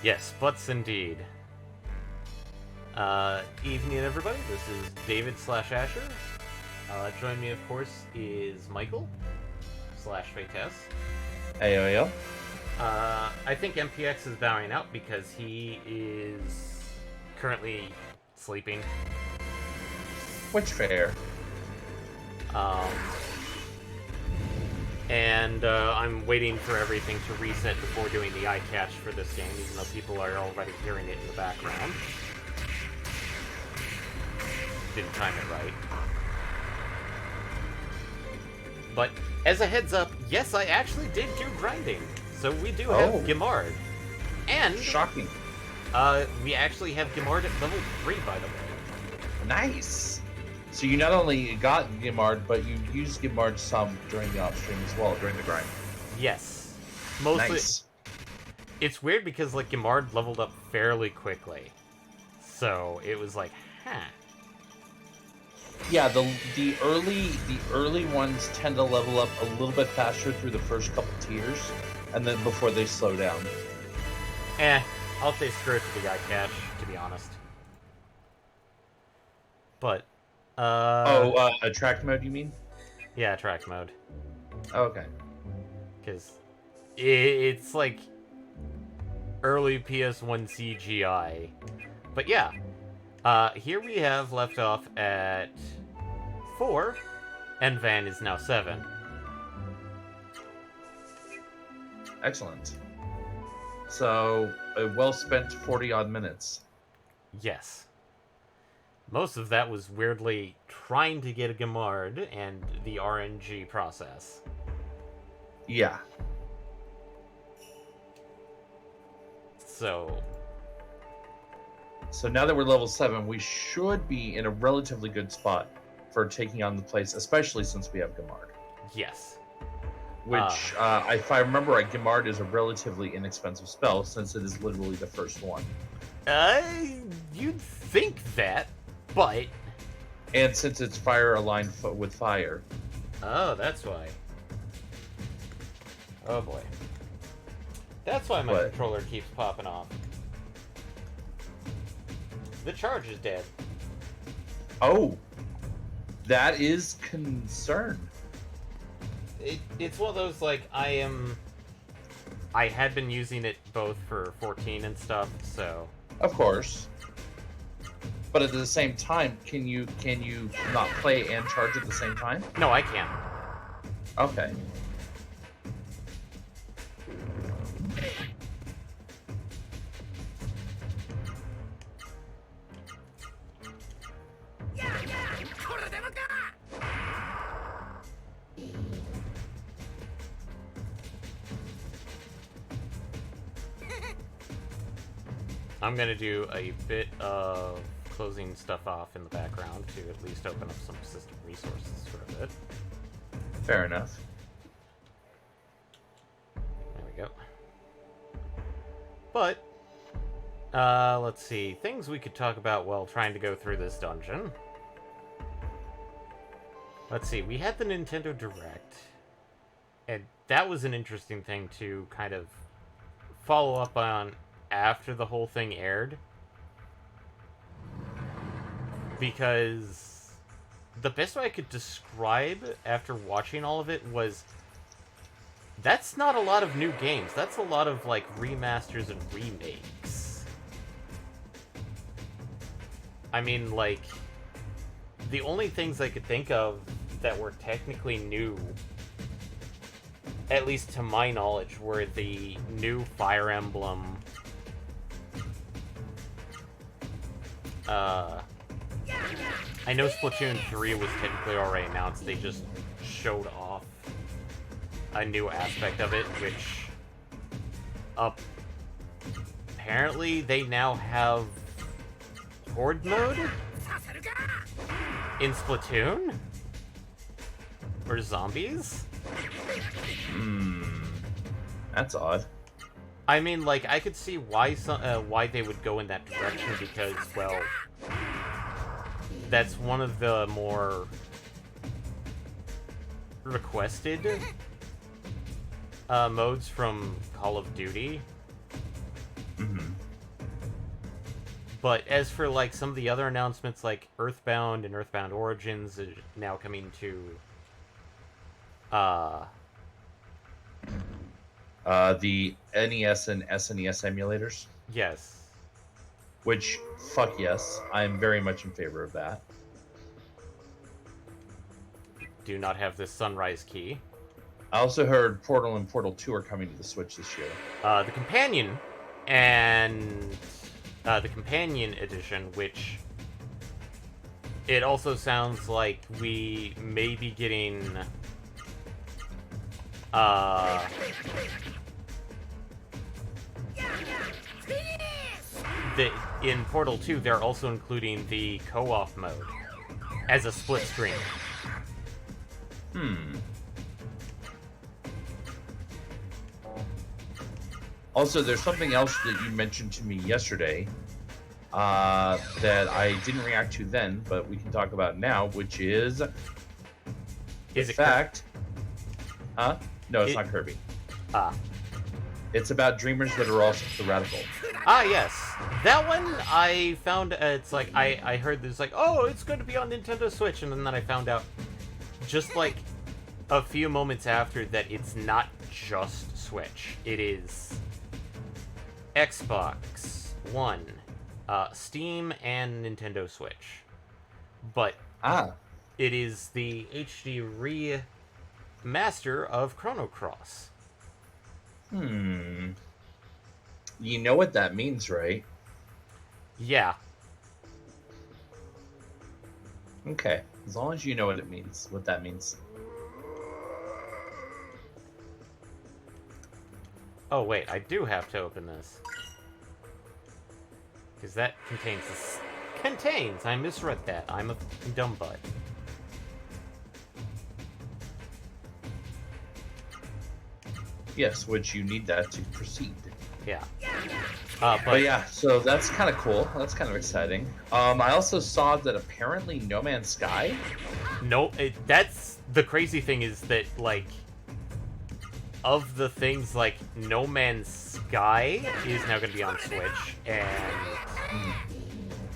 Yes, butts indeed. Evening, everybody. This is David / Asher. Join me, of course, is Michael / Fates. Ayo. I think MPX is bowing out because he is currently sleeping. Which fair? And I'm waiting for everything to reset before doing the eye catch for this game, even though people are already hearing it in the background. Didn't time it right. But as a heads up, yes, I actually did do grinding. So we do have Gimard. And shocking. We actually have Gimard at level 3, by the way. Nice. So you not only got Gimard, but you used Gimard some during the off-stream as well, during the grind. Yes. Mostly. Nice. It's weird because, like, Gimard leveled up fairly quickly. So it was like, huh. Yeah, the early ones tend to level up a little bit faster through the first couple tiers, and then before they slow down. I'll say screw it to the eye catch, to be honest. But attract mode, you mean? Yeah, attract mode. Okay. Because it's like early PS1 CGI. But yeah, here we have left off at 4, and Van is now 7. Excellent. So, a well-spent 40-odd minutes. Yes. Most of that was weirdly trying to get a Gimard and the RNG process. Yeah. So now that we're level 7, we should be in a relatively good spot for taking on the place, especially since we have Gimard. Yes. Which, if I remember right, Gimard is a relatively inexpensive spell, since it is literally the first one. You'd think that, but... And since it's fire aligned with fire. Oh, that's why. Oh boy. That's why my controller keeps popping off. The charge is dead. Oh! That is concern. It's one of those, like, I had been using it both for 14 and stuff, so... Of course. But at the same time, can you not play and charge at the same time? No, I can't. Okay. I'm gonna do a bit of closing stuff off in the background to at least open up some system resources for a bit. Fair enough. There we go. But, let's see. Things we could talk about while trying to go through this dungeon. Let's see. We had the Nintendo Direct. And that was an interesting thing to kind of follow up on after the whole thing aired. Because the best way I could describe after watching all of it was that's not a lot of new games. That's a lot of, like, remasters and remakes. I mean, like, the only things I could think of that were technically new, at least to my knowledge, were the new Fire Emblem, I know Splatoon 3 was technically already announced. They just showed off a new aspect of it, which apparently they now have Horde mode in Splatoon? Or zombies? That's odd. I mean, like, I could see why they would go in that direction because, well, that's one of the more requested modes from Call of Duty. Mm-hmm. But as for like some of the other announcements, like Earthbound and Earthbound Origins is now coming to The NES and SNES emulators, yes. which, fuck yes, I'm very much in favor of that. Do not have this Sunrise key. I also heard Portal and Portal 2 are coming to the Switch this year. The companion and the companion edition, which it also sounds like we may be getting in Portal 2 they're also including the co-op mode as a split screen. Also, there's something else that you mentioned to me yesterday that I didn't react to then, but we can talk about now, which is the fact. Huh? No, it's not Kirby. It's about dreamers that are also theoretical. Yes. That one I found, it's like, I heard this, like, oh, it's going to be on Nintendo Switch, and then I found out, just like a few moments after, that it's not just Switch. It is Xbox One, Steam, and Nintendo Switch. But it is the HD remaster of Chrono Cross. You know what that means, right? Yeah. Okay. As long as you know what that means. Oh, wait, I do have to open this. Because that contains this. Contains! I misread that. I'm a dumb butt. Yes, which you need that to proceed. Yeah. But yeah, so that's kind of cool. That's kind of exciting. I also saw that apparently No Man's Sky. No, that's the crazy thing is that, like, of the things, like, No Man's Sky is now going to be on Switch, and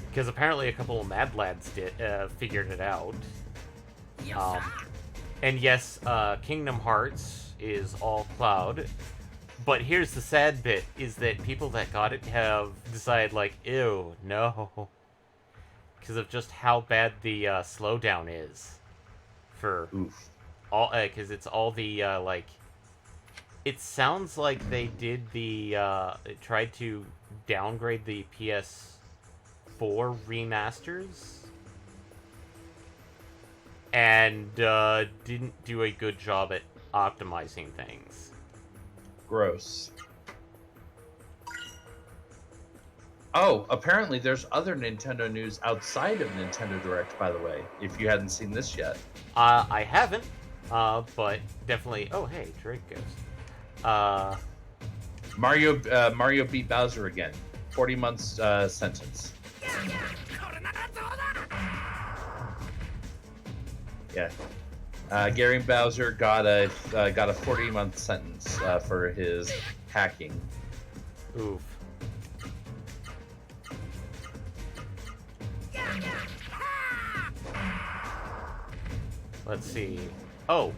because apparently a couple of Mad Lads figured it out. And yes, Kingdom Hearts is all cloud. But here's the sad bit, is that people that got it have decided, like, ew, no. Because of just how bad the slowdown is. For all, because it's all the, like, it sounds like they did the, tried to downgrade the PS4 remasters. And, didn't do a good job at optimizing things. Gross. Oh, apparently there's other Nintendo news outside of Nintendo Direct, by the way, if you hadn't seen this yet. I haven't, but definitely... Oh, hey, Drake Ghost. Mario beat Bowser again. 40 months sentence. Yeah. Gary Bowser got a 40-month sentence for his hacking. Oof. Let's see. Oh,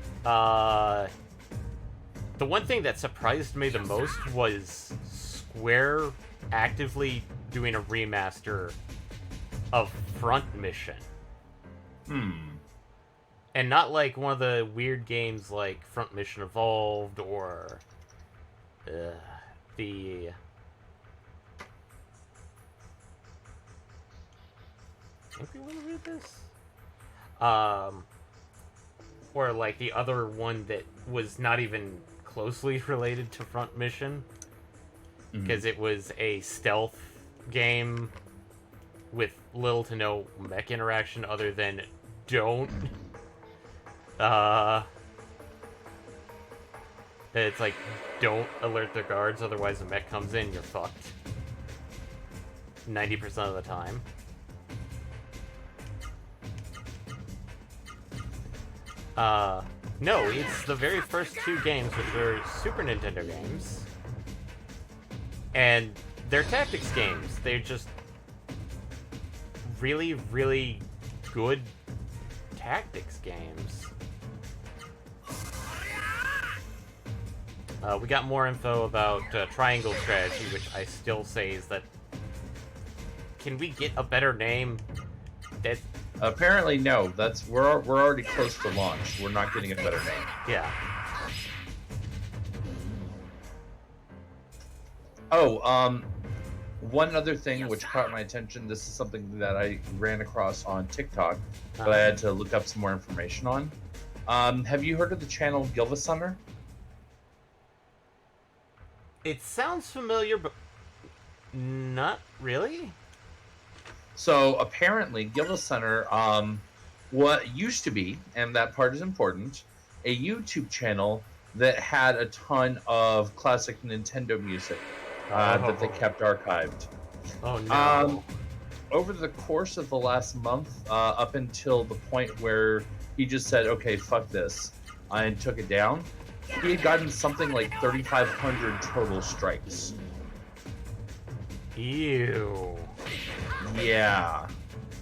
the one thing that surprised me the most was Square actively doing a remaster of Front Mission. And not like one of the weird games like Front Mission Evolved or the... If you want to read this? Or like the other one that was not even closely related to Front Mission. Because it was a stealth game with little to no mech interaction other than don't... It's like, don't alert the guards, otherwise the mech comes in, you're fucked. 90% of the time. No, it's the very first two games, which are Super Nintendo games. And they're tactics games. They're just really, really good tactics games. We got more info about triangle strategy, which I still say is that... Can we get a better name? That... Apparently, no. We're already close to launch. We're not getting a better name. Yeah. Oh, one other thing which caught my attention. This is something that I ran across on TikTok, but I had to look up some more information on. Have you heard of the channel Gilvasunner? It sounds familiar, but not really. So apparently, Gilvasunner, what used to be, and that part is important, a YouTube channel that had a ton of classic Nintendo music that they kept archived. Oh no. Over the course of the last month, up until the point where he just said, "Okay, fuck this," and took it down, he had gotten something like 3,500 total strikes. Ew. Yeah.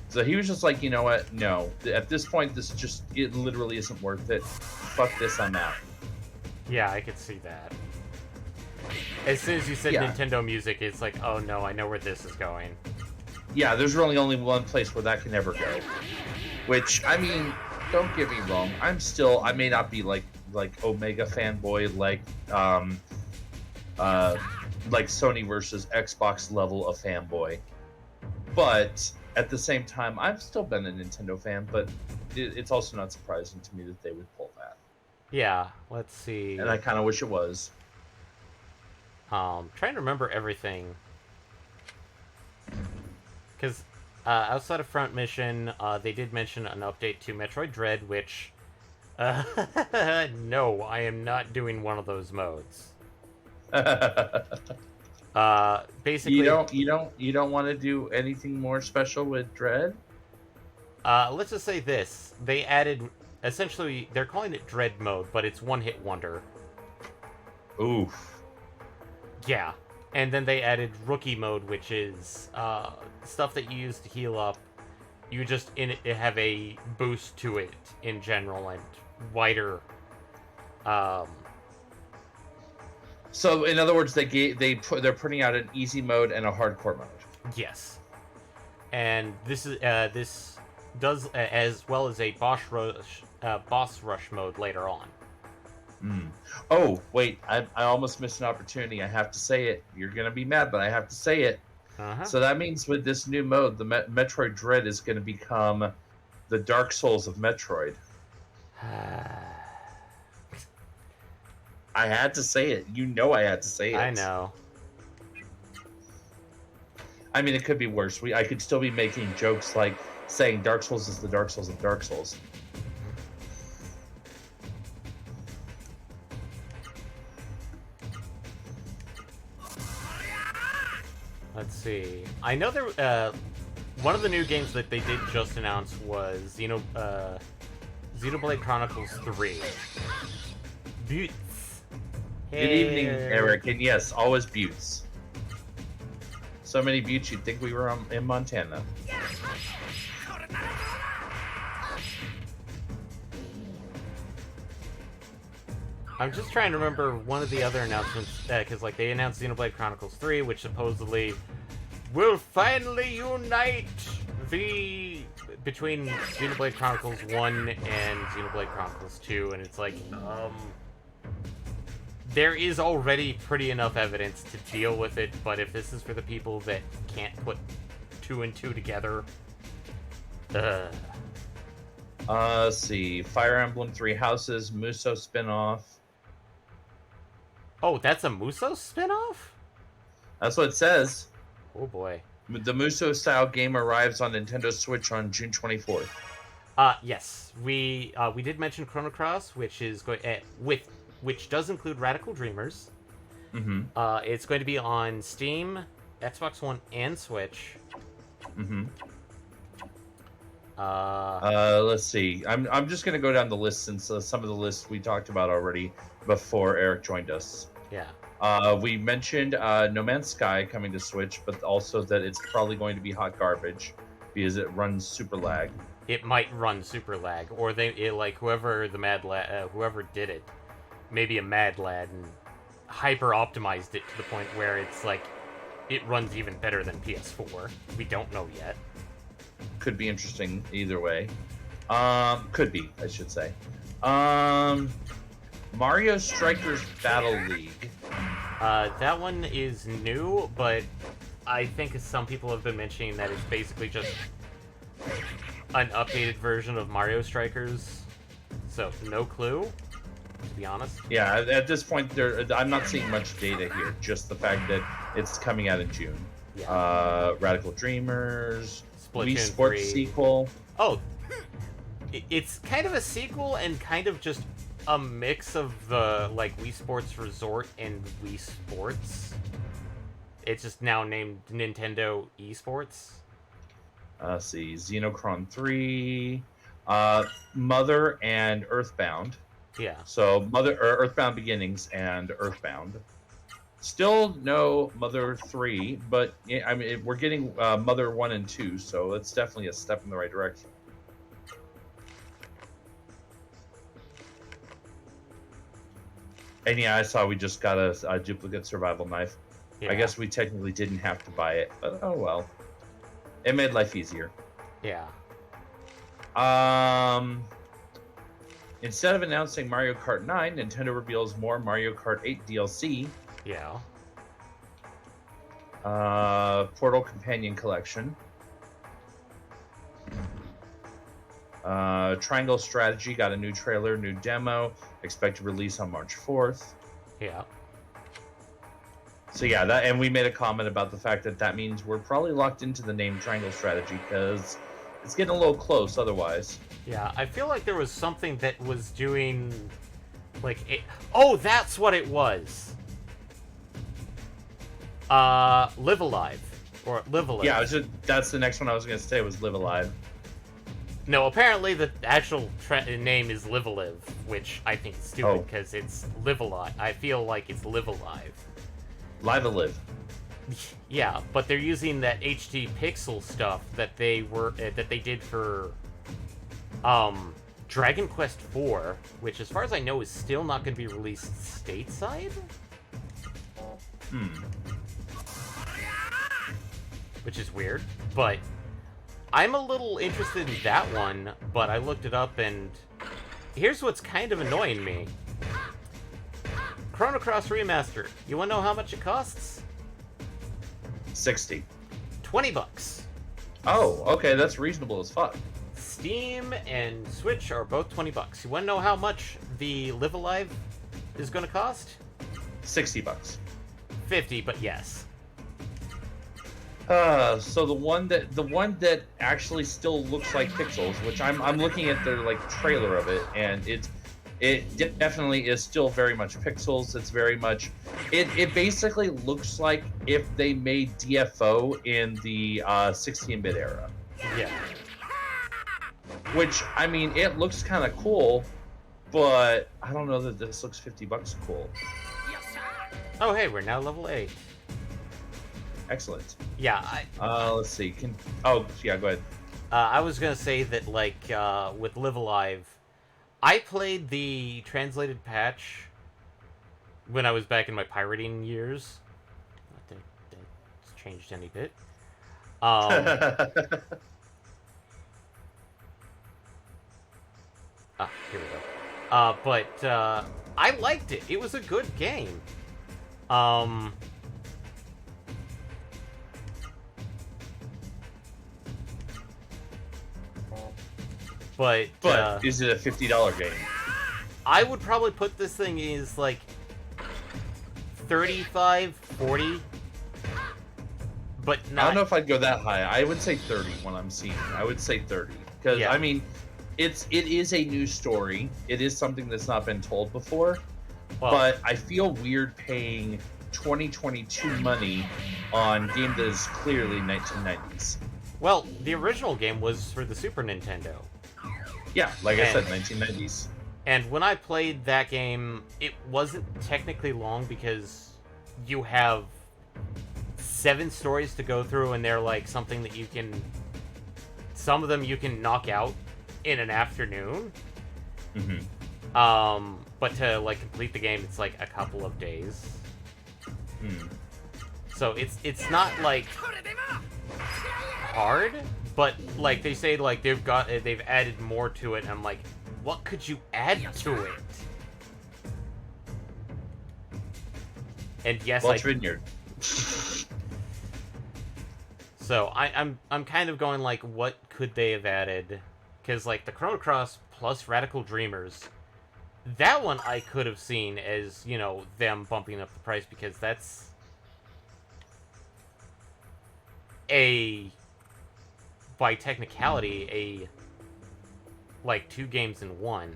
So he was just like, you know what? No. At this point, it literally isn't worth it. Fuck this, I'm out. Yeah, I could see that. As soon as you said Nintendo music, it's like, oh no, I know where this is going. Yeah, there's really only one place where that can ever go. Which, I mean, don't get me wrong. I may not be like Omega fanboy, like Sony versus Xbox level of fanboy. But at the same time, I've still been a Nintendo fan, but it's also not surprising to me that they would pull that. Yeah, let's see. And I kind of wish it was. Trying to remember everything. Because outside of Front Mission, they did mention an update to Metroid Dread, which... no, I am not doing one of those modes. Basically... You don't want to do anything more special with Dread? Let's just say this. They added... Essentially, they're calling it Dread mode, but it's one-hit wonder. Oof. Yeah. And then they added Rookie mode, which is stuff that you use to heal up. You just have a boost to it in general and wider. So in other words, they're putting out an easy mode and a hardcore mode. Yes. And this does as well as a boss rush mode later on. Oh, wait, I almost missed an opportunity. I have to say it. You're going to be mad, but I have to say it. So that means with this new mode, the Metroid Dread is going to become the Dark Souls of Metroid. I had to say it. You know I had to say it. I know. I mean, it could be worse. I could still be making jokes like saying Dark Souls is the Dark Souls of Dark Souls. Let's see. I know there. One of the new games that they did just announce was Xenoblade Chronicles 3. Buttes. Good evening, Eric, and yes, always buttes. So many buttes, you'd think we were in Montana. I'm just trying to remember one of the other announcements, because they announced Xenoblade Chronicles 3, which supposedly will finally unite between Xenoblade Chronicles 1 and Xenoblade Chronicles 2, and it's like, there is already pretty enough evidence to deal with it, but if this is for the people that can't put 2 and 2 together, Let's see. Fire Emblem 3 Houses, Muso spinoff. Oh, that's a Muso spinoff? That's what it says. Oh boy. The Muso-style game arrives on Nintendo Switch on June 24th. Yes. We did mention Chrono Cross, which is which does include Radical Dreamers. Mm-hmm. It's going to be on Steam, Xbox One, and Switch. Mm-hmm. Uh, Let's see. I'm just gonna go down the list since some of the lists we talked about already before Eric joined us. Yeah. We mentioned No Man's Sky coming to Switch, but also that it's probably going to be hot garbage because it runs super lag. It might run super lag, or like whoever the whoever did it, maybe a mad lad and hyper optimized it to the point where it's like it runs even better than PS4. We don't know yet. Could be interesting either way. Could be, I should say. Mario Strikers Battle League. That one is new, but I think some people have been mentioning that it's basically just an updated version of Mario Strikers. So, no clue, to be honest. Yeah, at this point, I'm not seeing much data here. Just the fact that it's coming out in June. Yeah. Radical Dreamers, Wii Splatoon Sports 3. sequel. Oh, it's kind of a sequel and kind of just a mix of the like Wii Sports Resort and Wii Sports. It's just now named Nintendo Esports. Let's see, Xenochron 3, Mother and Earthbound. Yeah. So Earthbound Beginnings and Earthbound. Still no Mother 3, but I mean we're getting Mother 1 and 2, so it's definitely a step in the right direction. And yeah, I saw we just got a duplicate survival knife. Yeah. I guess we technically didn't have to buy it, but oh well. It made life easier. Yeah. Instead of announcing Mario Kart 9, Nintendo reveals more Mario Kart 8 DLC. Yeah. Portal Companion Collection. Triangle Strategy got a new trailer, new demo. Expected release on March 4th. Yeah. So yeah, and we made a comment about the fact that means we're probably locked into the name Triangle Strategy because it's getting a little close otherwise. Yeah, I feel like there was something that was doing like oh, that's what it was. Live Alive or Live Alive. Yeah, that's the next one I was going to say was Live Alive. No, apparently the actual name is Live Alive, which I think is stupid because it's Live Alive. I feel like it's Live Alive. Live Alive. Yeah, but they're using that HD pixel stuff that they did for Dragon Quest IV, which as far as I know is still not going to be released stateside. Which is weird, but I'm a little interested in that one, but I looked it up and here's what's kind of annoying me. Chrono Cross Remastered. You want to know how much it costs? 60. $20. Oh, okay, that's reasonable as fuck. Steam and Switch are both $20. You want to know how much the Live Alive is going to cost? $60. 50, but yes. So the one that actually still looks like pixels, which I'm looking at their like trailer of it, and it definitely is still very much pixels. It's very much it basically looks like if they made DFO in the 16-bit era. Yeah. Which I mean, it looks kind of cool, but I don't know that this looks $50 cool. Oh hey, we're now level 8. Excellent. Yeah, let's see. Go ahead. I was gonna say that like with Live Alive, I played the translated patch when I was back in my pirating years. Not that that's changed any bit. Here we go. But I liked it. It was a good game. But is it a $50 game? I would probably put this thing as like 35, 40. But not... I don't know if I'd go that high. I would say 30 when I'm seeing it. I would say 30. Because, Yeah. I mean, it is a new story. It is something that's not been told before. Well, But I feel weird paying 2022 money on a game that is clearly 1990s. well, the original game was for the Super Nintendo. Yeah, like I said, And- 1990s. And when I played that game, it wasn't technically long because you have 7 stories to go through, and they're like something that you can. Some of them you can knock out in an afternoon. But to like complete the game, it's like a couple of days. So it's not like hard, but like they say, like they've added more to it, and I'm like, what could you add to it? And yes, Welch Vineyard. So I'm kind of going like, what could they have added? Because like the Chrono Cross plus Radical Dreamers, that one I could have seen as, you know, them bumping up the price, because that's by technicality, like 2 games in one.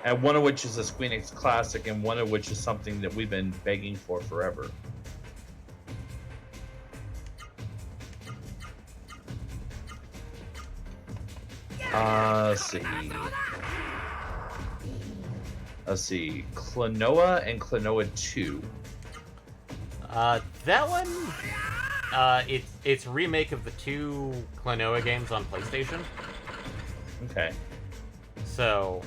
And one of which is a Squeenix classic, and one of which is something that we've been begging for forever. Let's see. Klonoa and Klonoa 2. That one, it's a remake of the 2 Klonoa games on PlayStation. Okay. So,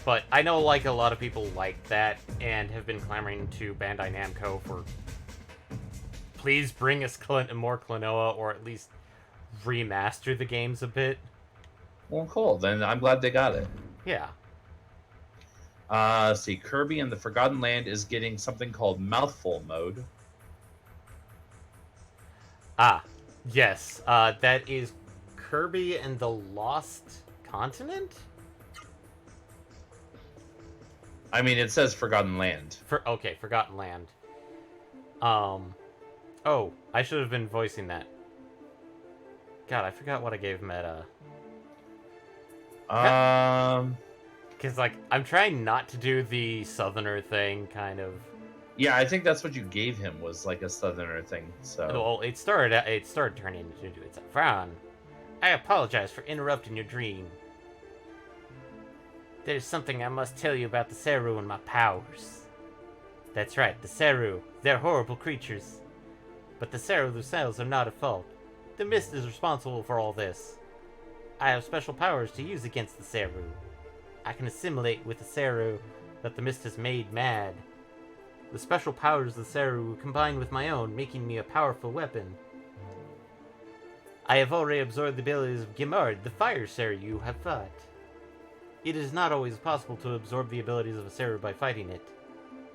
but I know like a lot of people like that and have been clamoring to Bandai Namco for, please bring us more Klonoa, or at least remaster the games a bit. Well, cool. Then I'm glad they got it. Yeah. Let's see. Kirby and the Forgotten Land is getting something called Mouthful Mode. Yes. That is Kirby and the Lost Continent? I mean, it says Forgotten Land. Okay, Forgotten Land. Oh, I should have been voicing that. God, I forgot what I gave Meta. Because, like, I'm trying not to do the Southerner thing, kind of. Yeah, I think that's what you gave him, was like a Southerner thing. So. Well, it started turning into it. Fran, I apologize for interrupting your dream. There's something I must tell you about the Seru and my powers. That's right, the Seru. They're horrible creatures. But the Seru themselves are not at fault. The mist is responsible for all this. I have special powers to use against the Seru. I can assimilate with the Seru that the mist has made mad. The special powers of the Seru combine with my own, making me a powerful weapon. I have already absorbed the abilities of Gimard, the fire Seru you have fought. It is not always possible to absorb the abilities of a Seru by fighting it.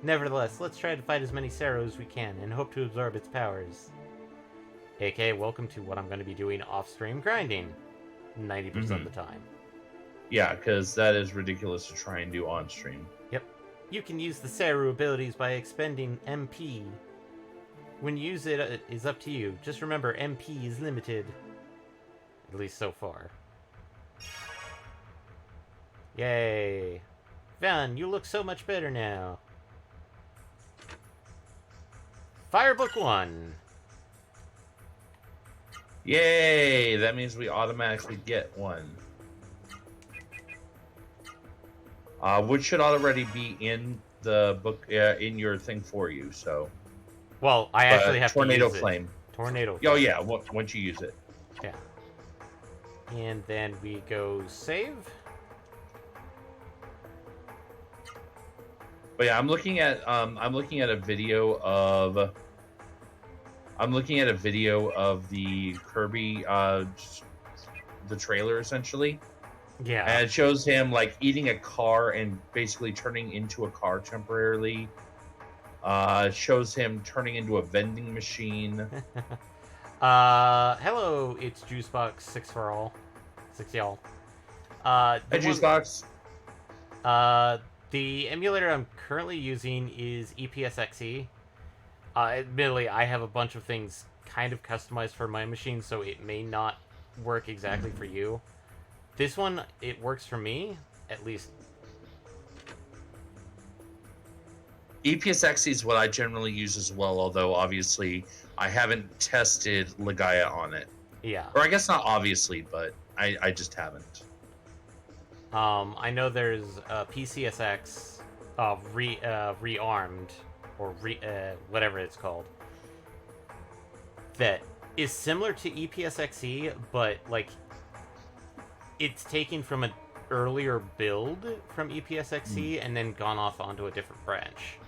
Nevertheless, let's try to fight as many Seru as we can and hope to absorb its powers. AK, welcome to what I'm going to be doing off-stream grinding 90% of the time. Yeah, because that is ridiculous to try and do on-stream. Yep. You can use the Seru abilities by expending MP. When you use it, it is up to you. Just remember, MP is limited. At least so far. Yay. Van, you look so much better now. Firebook 1. Yay! That means we automatically get one. Which should already be in the book, in your thing for you, so. Well, I actually have Tornado to use Flame. it. Tornado Oh, Flame. yeah, once you use it. Yeah. And then we go save. But yeah, I'm looking at a video of the Kirby the trailer essentially. Yeah. And it shows him like eating a car and basically turning into a car temporarily. It shows him turning into a vending machine. Hello, it's Juicebox 6 for all. 6 y'all. Hey, Juicebox. The emulator I'm currently using is EPSXE. Admittedly, I have a bunch of things kind of customized for my machine, so it may not work exactly for you. This one, it works for me, at least. EPSXE is what I generally use as well, although obviously I haven't tested Legaia on it. Yeah. Or I guess not obviously, but I just haven't. I know there's PCSX rearmed, or whatever it's called, that is similar to EPSXE, but like it's taken from an earlier build from EPSXE and then gone off onto a different branch.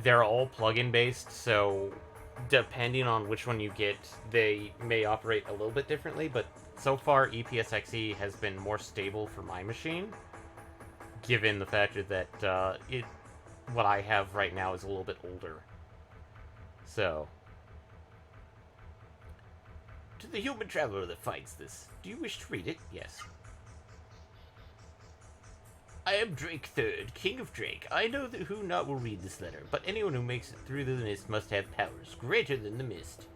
They're all plugin based, so depending on which one you get, they may operate a little bit differently, but so far EPSXE has been more stable for my machine, given the factor that what I have right now is a little bit older. So, to the human traveler that finds this, do you wish to read it? Yes. I am Drake III, King of Drake. I know that who not will read this letter, but anyone who makes it through the mist must have powers greater than the mist.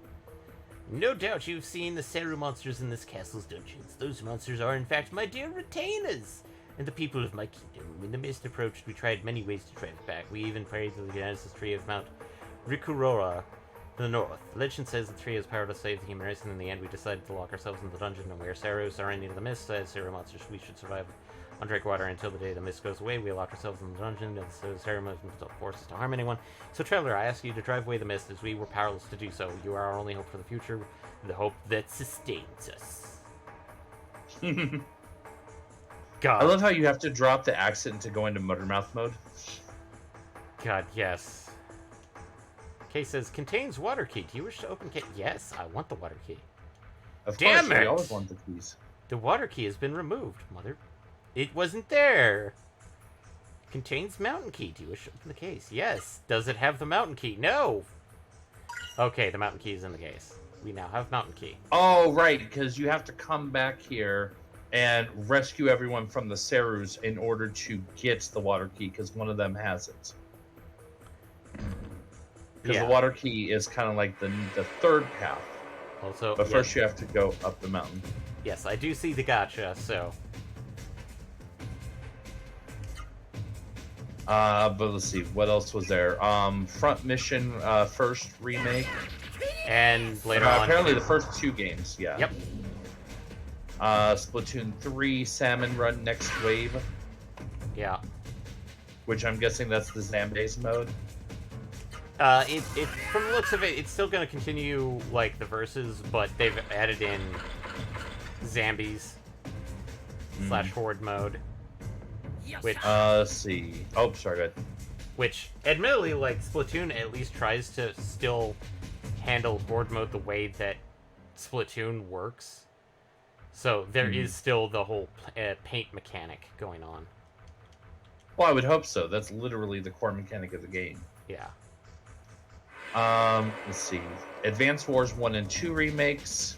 No doubt you've seen the Seru monsters in this castle's dungeons. Those monsters are in fact my dear retainers, and the people of my kingdom. When the mist approached, we tried many ways to drive it back. We even prayed to the Genesis tree of Mount Rikurora to the north. Legend says the tree has power to save the human race, and in the end we decided to lock ourselves in the dungeon, and we are Serus, our ending of the mist. As Seru monsters, we should survive on Drake water until the day the mist goes away. We locked ourselves in the dungeon, and the ceremony don't force us to harm anyone. So, Traveler, I ask you to drive away the mist, as we were powerless to do so. You are our only hope for the future, the hope that sustains us. God. I love how you have to drop the accent to go into Muttermouth mode. God, yes. Kay says, contains water key. Do you wish to open key? Yes, I want the water key. Of Damn course, it! we always want the keys. The water key has been removed, mother. It wasn't there. Contains mountain key. Do you wish to open the case? Yes. Does it have the mountain key? No. Okay, the mountain key is in the case. We now have mountain key. Oh, right, because you have to come back here and rescue everyone from the Serus in order to get the water key, because one of them has it. Because the water key is kind of like the third path. Also, but first you have to go up the mountain. Yes, I do see the gotcha, so... but let's see, what else was there? Front Mission first remake. And later on... Apparently the first two games, yeah. Yep. Splatoon 3, Salmon Run Next Wave. Yeah. Which I'm guessing that's the Zambase mode. From the looks of it, it's still going to continue, like, the verses, but they've added in Zambies / Horde mode. Which, let's see. Oh, sorry, go ahead. Which, admittedly, like, Splatoon at least tries to still handle Horde mode the way that Splatoon works. So there is still the whole paint mechanic going on. Well, I would hope so. That's literally the core mechanic of the game. Yeah. Let's see. Advance Wars 1 and 2 remakes.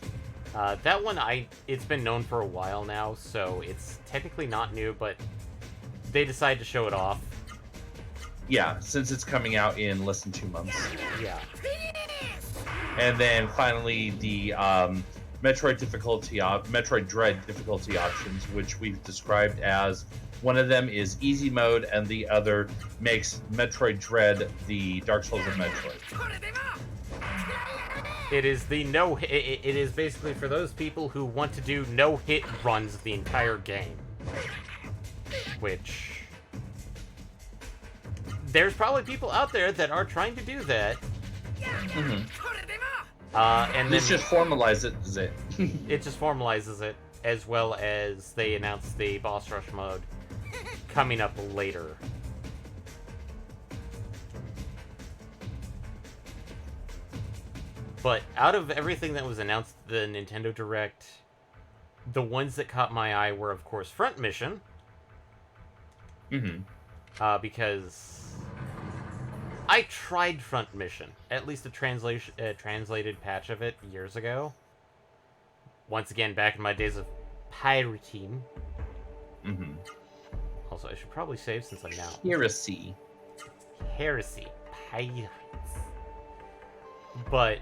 That one, it's been known for a while now, so it's technically not new, but they decided to show it off. Yeah, since it's coming out in less than 2 months. Yeah. And then finally the Metroid Dread difficulty options, which we've described as one of them is easy mode, and the other makes Metroid Dread the Dark Souls of Metroid. It is the it is basically for those people who want to do no-hit runs of the entire game. Which... there's probably people out there that are trying to do that. And this just formalizes it. It just formalizes it, as well as they announced the boss rush mode coming up later. But out of everything that was announced at the Nintendo Direct, the ones that caught my eye were, of course, Front Mission. Because I tried Front Mission, at least a translated patch of it years ago. Once again, back in my days of pirating. Also, I should probably save since I'm now... Heresy. Pirates. But,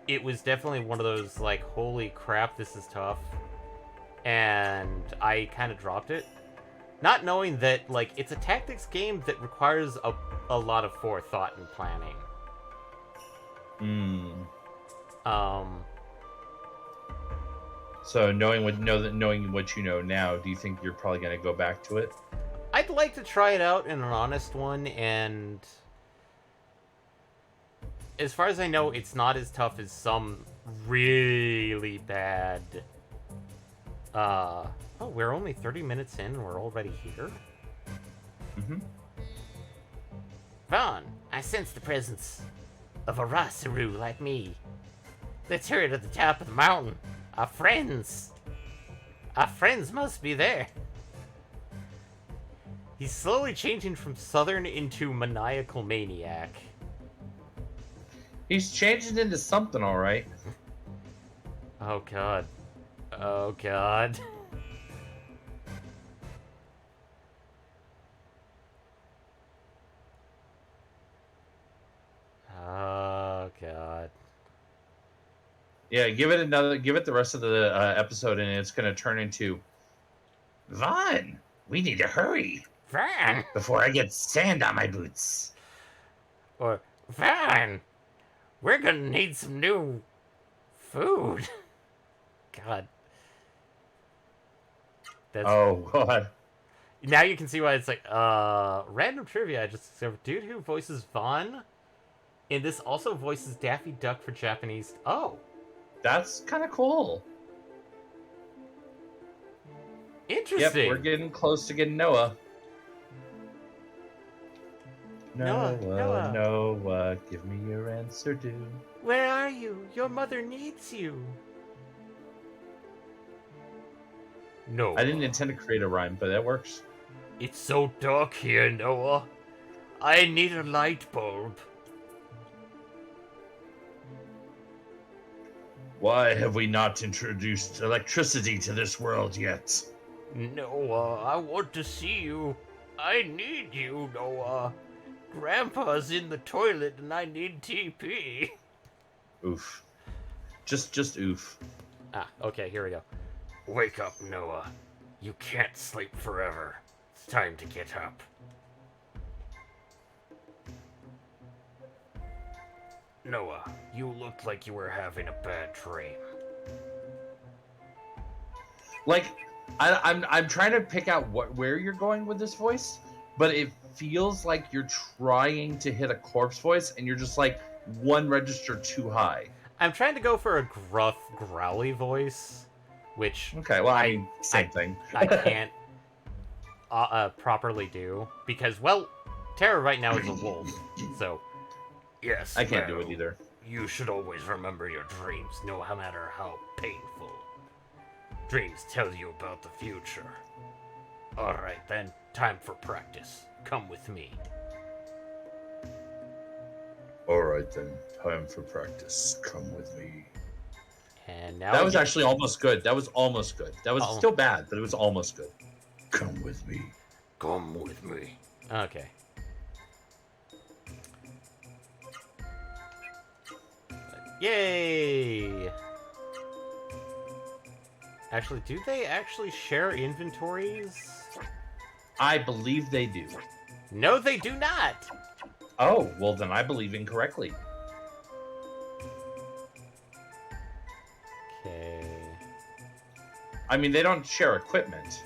it was definitely one of those, like, holy crap, this is tough. And I kind of dropped it. Not knowing that, like, it's a tactics game that requires a lot of forethought and planning. So knowing what you know now, do you think you're probably going to go back to it? I'd like to try it out in an honest one, and as far as I know, it's not as tough as some really bad. Oh, we're only 30 minutes in and we're already here? Mm-hmm. Vaughn, I sense the presence of a Rossaroo like me. Let's hear it at the top of the mountain. Our friends must be there. He's slowly changing from southern into maniacal maniac. He's changing into something, all right. Oh god. Oh god. Oh god. Yeah, give it the rest of the episode, and it's going to turn into Vaughn. We need to hurry Vaughn! before I get sand on my boots. Or, Vaughn! We're gonna need some new food. God. That's... Oh, God. Now you can see why it's like, random trivia. I just discovered dude who voices Vaughn, and this also voices Daffy Duck for Japanese. Oh. That's kind of cool. Interesting. Yep, we're getting close to getting Noah. Noah, give me your answer, dude. Where are you? Your mother needs you. No. I didn't intend to create a rhyme, but that works. It's so dark here, Noah. I need a light bulb. Why have we not introduced electricity to this world yet? Noah, I want to see you. I need you, Noah. Grandpa's in the toilet and I need TP. Oof. Just oof. Ah, okay, here we go. Wake up, Noah. You can't sleep forever. It's time to get up. Noah, you looked like you were having a bad dream. Like, I'm trying to pick out where you're going with this voice, but it feels like you're trying to hit a corpse voice and you're just like one register too high. I'm trying to go for a gruff, growly voice, which okay, well, I mean, same thing. I can't properly do because, well, Tara right now is a wolf, so yes, I can't do it either. You should always remember your dreams, no matter how painful. Dreams tell you about the future. All right, then, time for practice. Come with me. All right, then, time for practice. Come with me. And now that was actually almost good. That was almost good. That was still bad, but it was almost good. Come with me. Come with me. Okay. Yay! Actually, do they actually share inventories? I believe they do. No, they do not! Oh, well then I believe incorrectly. Okay. I mean, they don't share equipment.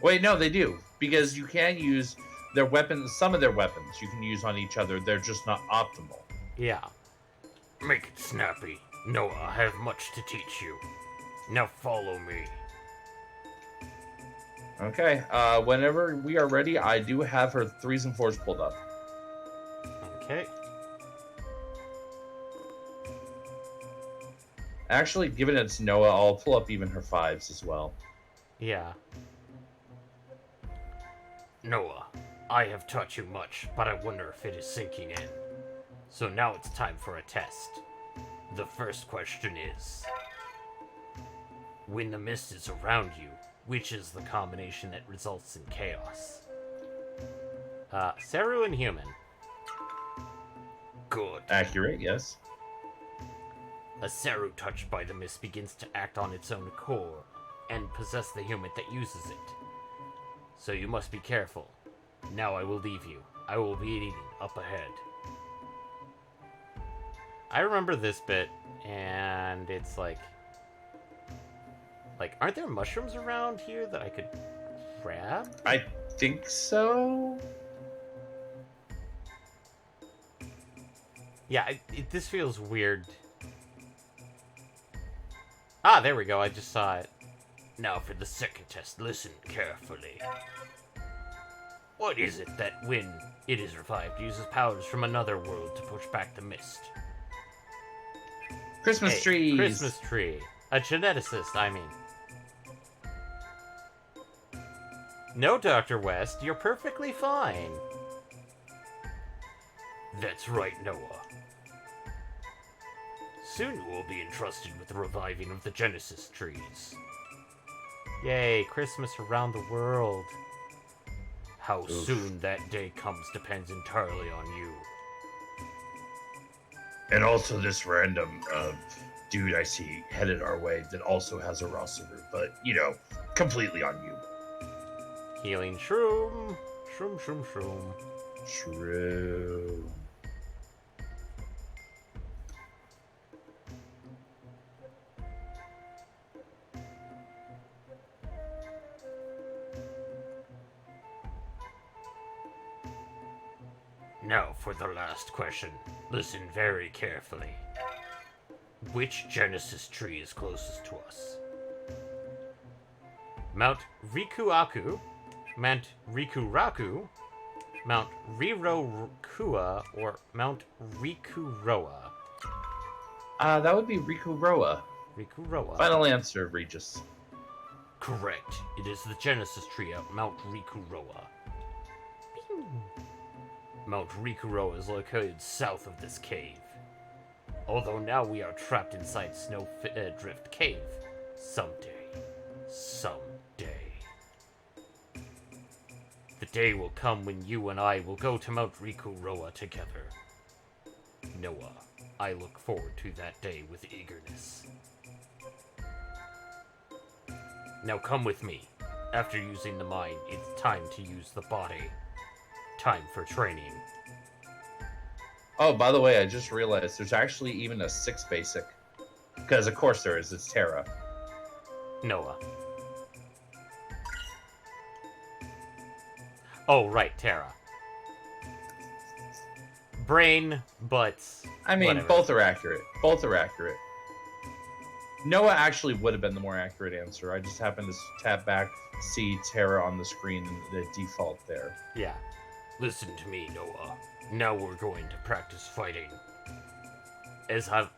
Wait, no, they do. Because you can use their weapons, some of their weapons you can use on each other. They're just not optimal. Yeah. Make it snappy. Noah, I have much to teach you. Now follow me. Okay, whenever we are ready, I do have her 3s and 4s pulled up. Okay. Actually, given it's Noah, I'll pull up even her 5s as well. Yeah. Noah, I have taught you much, but I wonder if it is sinking in. So now it's time for a test. The first question is, when the mist is around you, which is the combination that results in chaos? Saru and human. Good. Accurate, yes. A Saru touched by the mist begins to act on its own core and possess the human that uses it. So you must be careful. Now I will leave you. I will be eating up ahead. I remember this bit, and it's like... Like, aren't there mushrooms around here that I could grab? I think so. Yeah, this feels weird. Ah, there we go. I just saw it. Now for the second test, listen carefully. What is it that, when it is revived, uses powers from another world to push back the mist? Christmas trees. Christmas tree. A geneticist, I mean. No, Dr. West, you're perfectly fine. That's right, Noah. Soon you will be entrusted with the reviving of the Genesis trees. Yay, Christmas around the world. How soon that day comes depends entirely on you. And also this random dude I see headed our way that also has a roster, but, you know, completely on you. Healing shroom. Shroom, shroom, shroom. Shroom. Now for the last question. Listen very carefully. Which Genesis tree is closest to us? Mount Rikuaku, Mount Rikuraku, Mount Rirokua, or Mount Rikuroa? That would be Rikuroa. Rikuroa. Final answer, Regis. Correct. It is the Genesis tree at Mount Rikuroa. Mount Rikuroa is located south of this cave. Although now we are trapped inside Snowdrift Cave. Someday. The day will come when you and I will go to Mount Rikuroa together. Noah, I look forward to that day with eagerness. Now come with me. After using the mind, it's time to use the body. Time for training. Oh, by the way, I just realized there's actually even a 6 basic. Because of course there is, it's Terra. Noah. Oh, right, Terra. Brain, but... I mean, whatever. both are accurate. Both are accurate. Noah actually would have been the more accurate answer. I just happened to tap back, see Terra on the screen, the default there. Yeah. Listen to me, Noah. Now we're going to practice fighting. As I've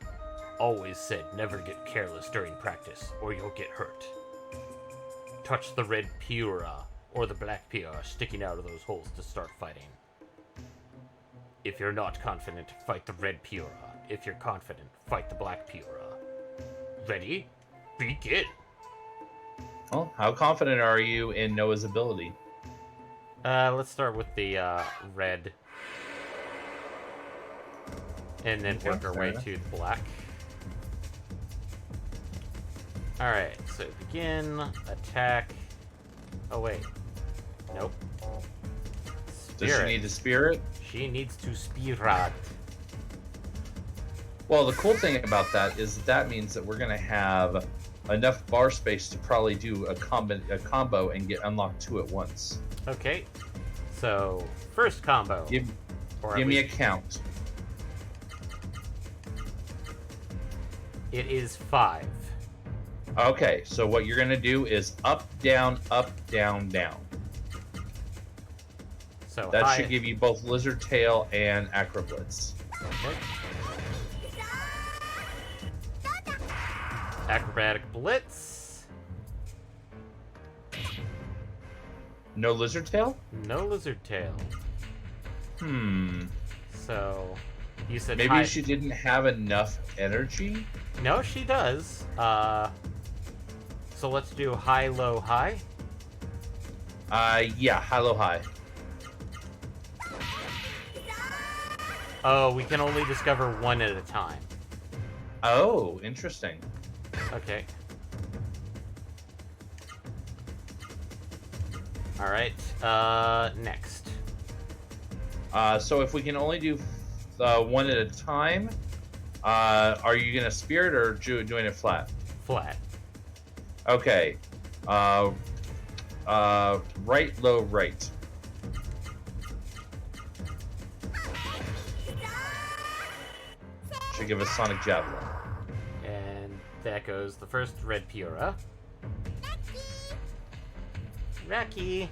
always said, never get careless during practice, or you'll get hurt. Touch the red Piura, or the black Piura sticking out of those holes to start fighting. If you're not confident, fight the red Piura. If you're confident, fight the black Piura. Ready? Begin! Well, how confident are you in Noah's ability? Let's start with the red. And then work our way to the black. Alright, so begin, attack. Oh, wait. Nope. Does she need to spirit? She needs to spirit. Well, the cool thing about that is that means that we're going to have enough bar space to probably do a combo and get unlocked 2 at once. Okay. So, first combo. Give me a count. It is 5. Okay, so what you're going to do is up, down, down. So that should give you both Lizard Tail and Acroblitz. Okay. Acrobatic Blitz. No Lizard Tail? No Lizard Tail. So, you said maybe she didn't have enough energy? No, she does. So let's do high, low, high. Yeah, high, low, high. Oh, we can only discover one at a time. Oh, interesting. Okay. Alright, next. So if we can only do one at a time, are you going to spirit or doing it flat? Flat. Okay. Right, low, right. Should give us Sonic Javelin. And that goes the first red Piora. Rocky.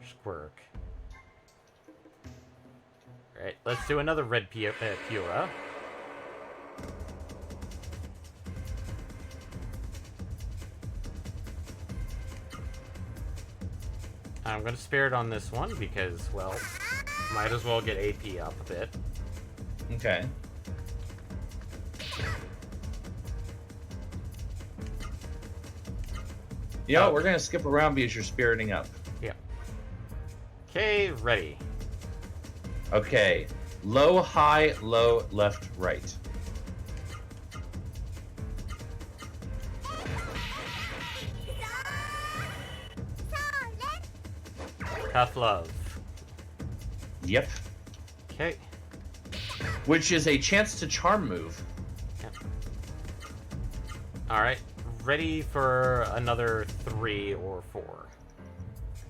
Squirk. Alright, let's do another red Piora. I'm gonna Spirit on this one because, well, might as well get AP up a bit. Okay. You know, we're gonna skip around because you're spiriting up. Yeah. Okay, ready. Okay. Low, high, low, left, right. Tough love. Yep. Okay. Which is a chance to charm move. Yep. Alright. Ready for another 3 or 4.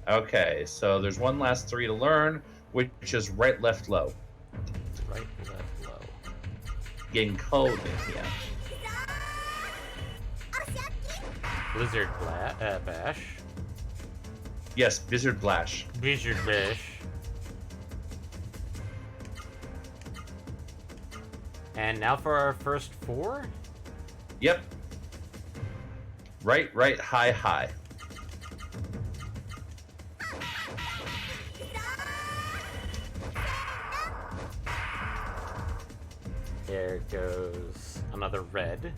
Okay, so there's one last 3 to learn, which is right, left, low. Right, left, low. Getting cold in here. Blizzard Bash. Yes, Blizzard Blash. Blizzard Bash. And now for our first 4? Yep. Right, right, high, high. There goes another red.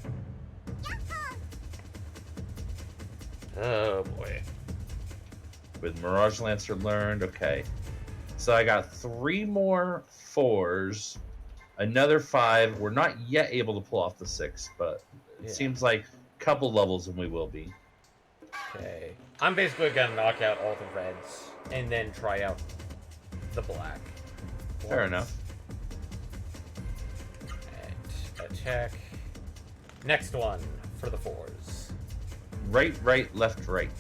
Oh boy. With Mirage Lancer learned, okay. So I got 3 more 4s, another 5. We're not yet able to pull off the 6, but it seems like a couple levels and we will be. Okay. I'm basically gonna knock out all the reds and then try out the black. Fair enough. And attack. Next one for the 4s. Right, right, left, right.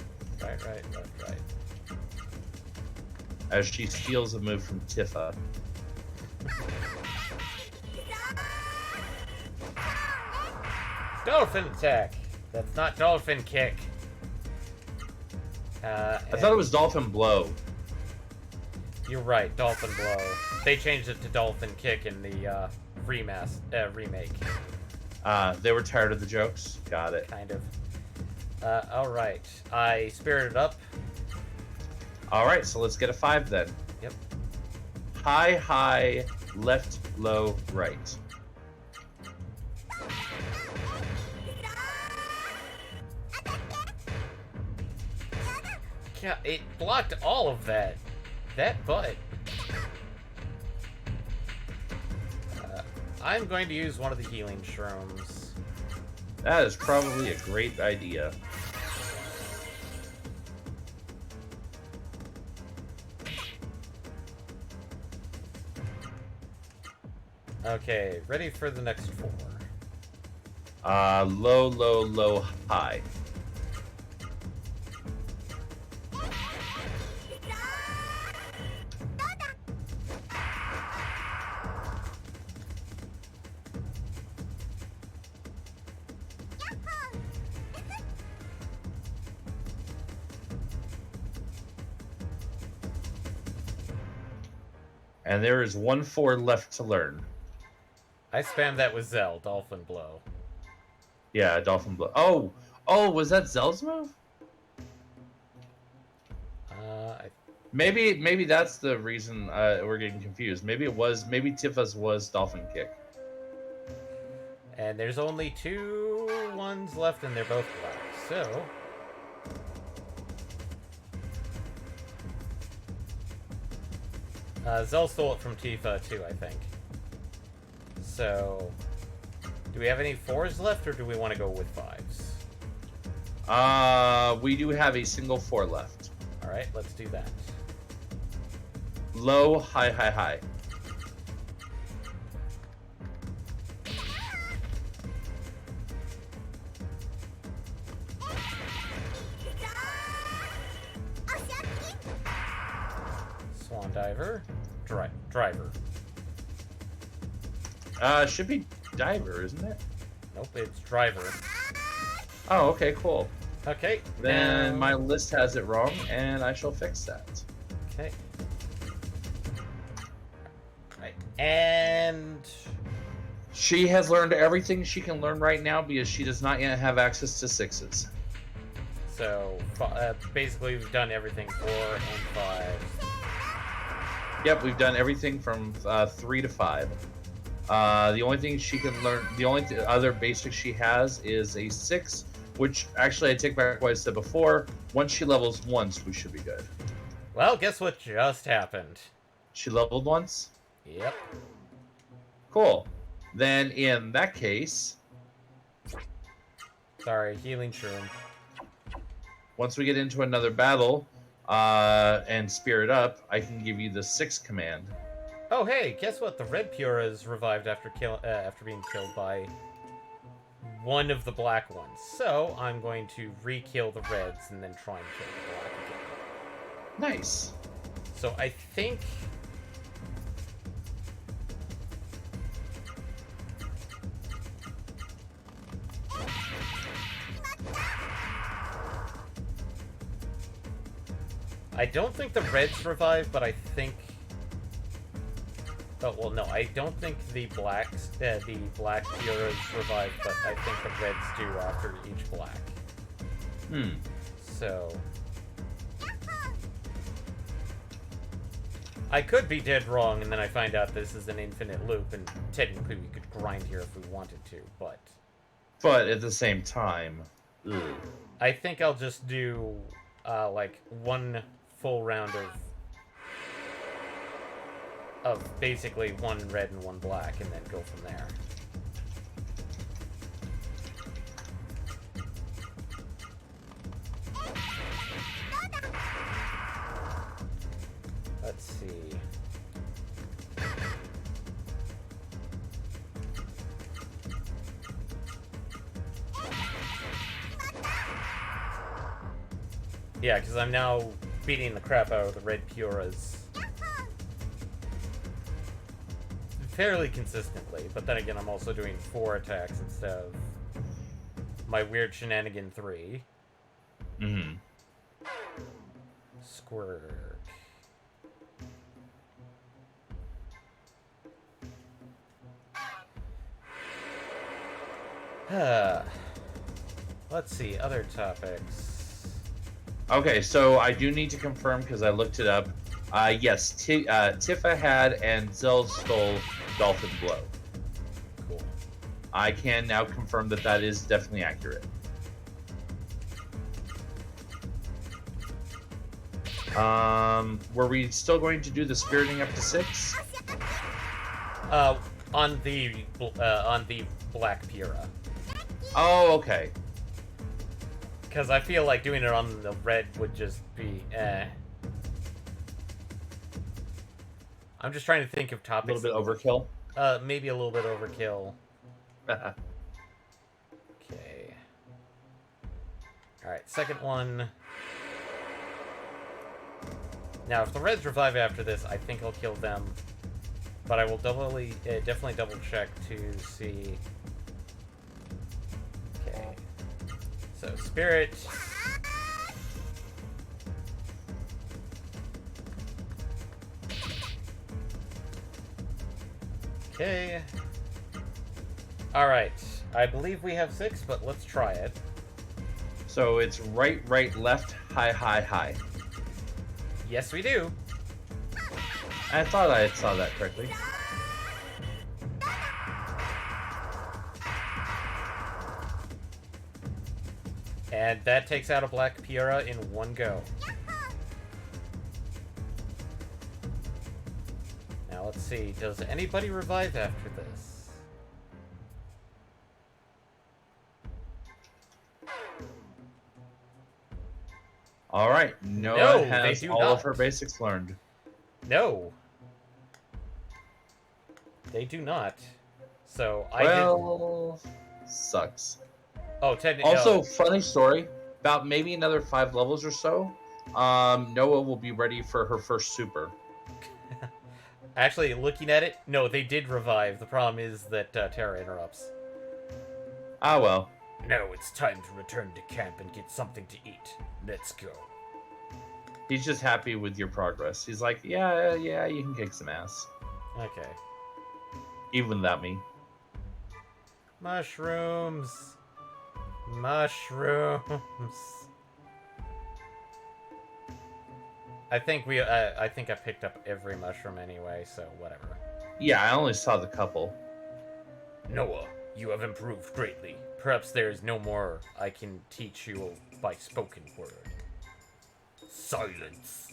Right, right, left, right. As she steals a move from Tifa. Dolphin attack! That's not dolphin kick. I thought it was Dolphin Blow. You're right, dolphin blow. They changed it to dolphin kick in the remake. They were tired of the jokes. Got it. Kind of. Alright. I spirited up. Alright, so let's get a 5 then. Yep. High, high, left, low, right. Yeah, it blocked all of that. That butt. I'm going to use one of the healing shrooms. That is probably a great idea. Okay, ready for the next 4. Low, low, low, high. And there is 1 4 left to learn. I spammed that with Zell, Dolphin Blow. Yeah, Dolphin Blow. Oh, was that Zell's move? Maybe that's the reason we're getting confused. Maybe Tifa's was Dolphin Kick. And there's only 2 ones left, and they're both black. So Zell stole it from Tifa too, I think. So, do we have any 4s left, or do we want to go with 5s? We do have a single 4 left. All right, let's do that. Low, high, high, high. Swan diver. Driver. Should be diver, isn't it? Nope, it's driver. Oh, okay, cool. Okay. Then now- my list has it wrong, and I shall fix that. Okay. Right. And She has learned everything she can learn right now because she does not yet have access to 6s. so basically we've done everything 4 and 5. Yep, we've done everything from 3 to 5. The only thing she can learn, the only other basic she has is a 6, which actually I take back what I said before. Once she levels once, we should be good. Well, guess what just happened? She leveled once? Yep. Cool. Then in that case, Sorry, healing shroom. once we get into another battle and spirit up, I can give you the 6 command. Oh, hey, guess what? The red Pura is revived after being killed by one of the black ones. So I'm going to re-kill the reds and then try and kill the black again. Nice. So I think I don't think the reds revive, but I think. Oh well, no, I don't think the black Puras revive, but I think the reds do after each black. So I could be dead wrong, and then I find out this is an infinite loop, and technically we could grind here if we wanted to, but But at the same time, ugh. I think I'll just do like one full round of basically one red and one black, and then go from there. Let's see. Yeah, because I'm now beating the crap out of the red Puras fairly consistently, but then again, I'm also doing 4 attacks instead of my weird shenanigan 3. Mm-hmm. Squirk. Let's see, other topics. Okay, so I do need to confirm because I looked it up. Yes, Tifa had and Zell stole Dolphin Blow. Cool. I can now confirm that that is definitely accurate. Were we still going to do the spiriting up to 6? On the black Pura. Oh, okay. Because I feel like doing it on the red would just be I'm just trying to think of A topics. little bit overkill. Maybe a little bit overkill. Okay. Alright, second one. Now, if the reds revive after this, I think I'll kill them. But I will definitely double check to see. Okay. So, Spirit. Okay. Alright. I believe we have 6, but let's try it. So it's right, right, left, high, high, high. Yes, we do. I thought I saw that correctly. And that takes out a black Pura in one go. Now let's see, does anybody revive after this? All right, Noah No, they has do all not. of her basics learned. No, they do not. So I did. Well, sucks. Oh, technically, Also, funny story. About maybe another 5 levels or so, Noah will be ready for her first super. actually, looking at it, no, they did revive. The problem is that Terra interrupts. Ah, well. No, it's time to return to camp and get something to eat. Let's go. He's just happy with your progress. He's like, yeah, you can kick some ass. Okay. Even without me. Mushrooms. Mushrooms. I think I think I picked up every mushroom anyway, so whatever. Yeah, I only saw the couple. Noah, you have improved greatly. Perhaps there is no more I can teach you by spoken word. Silence.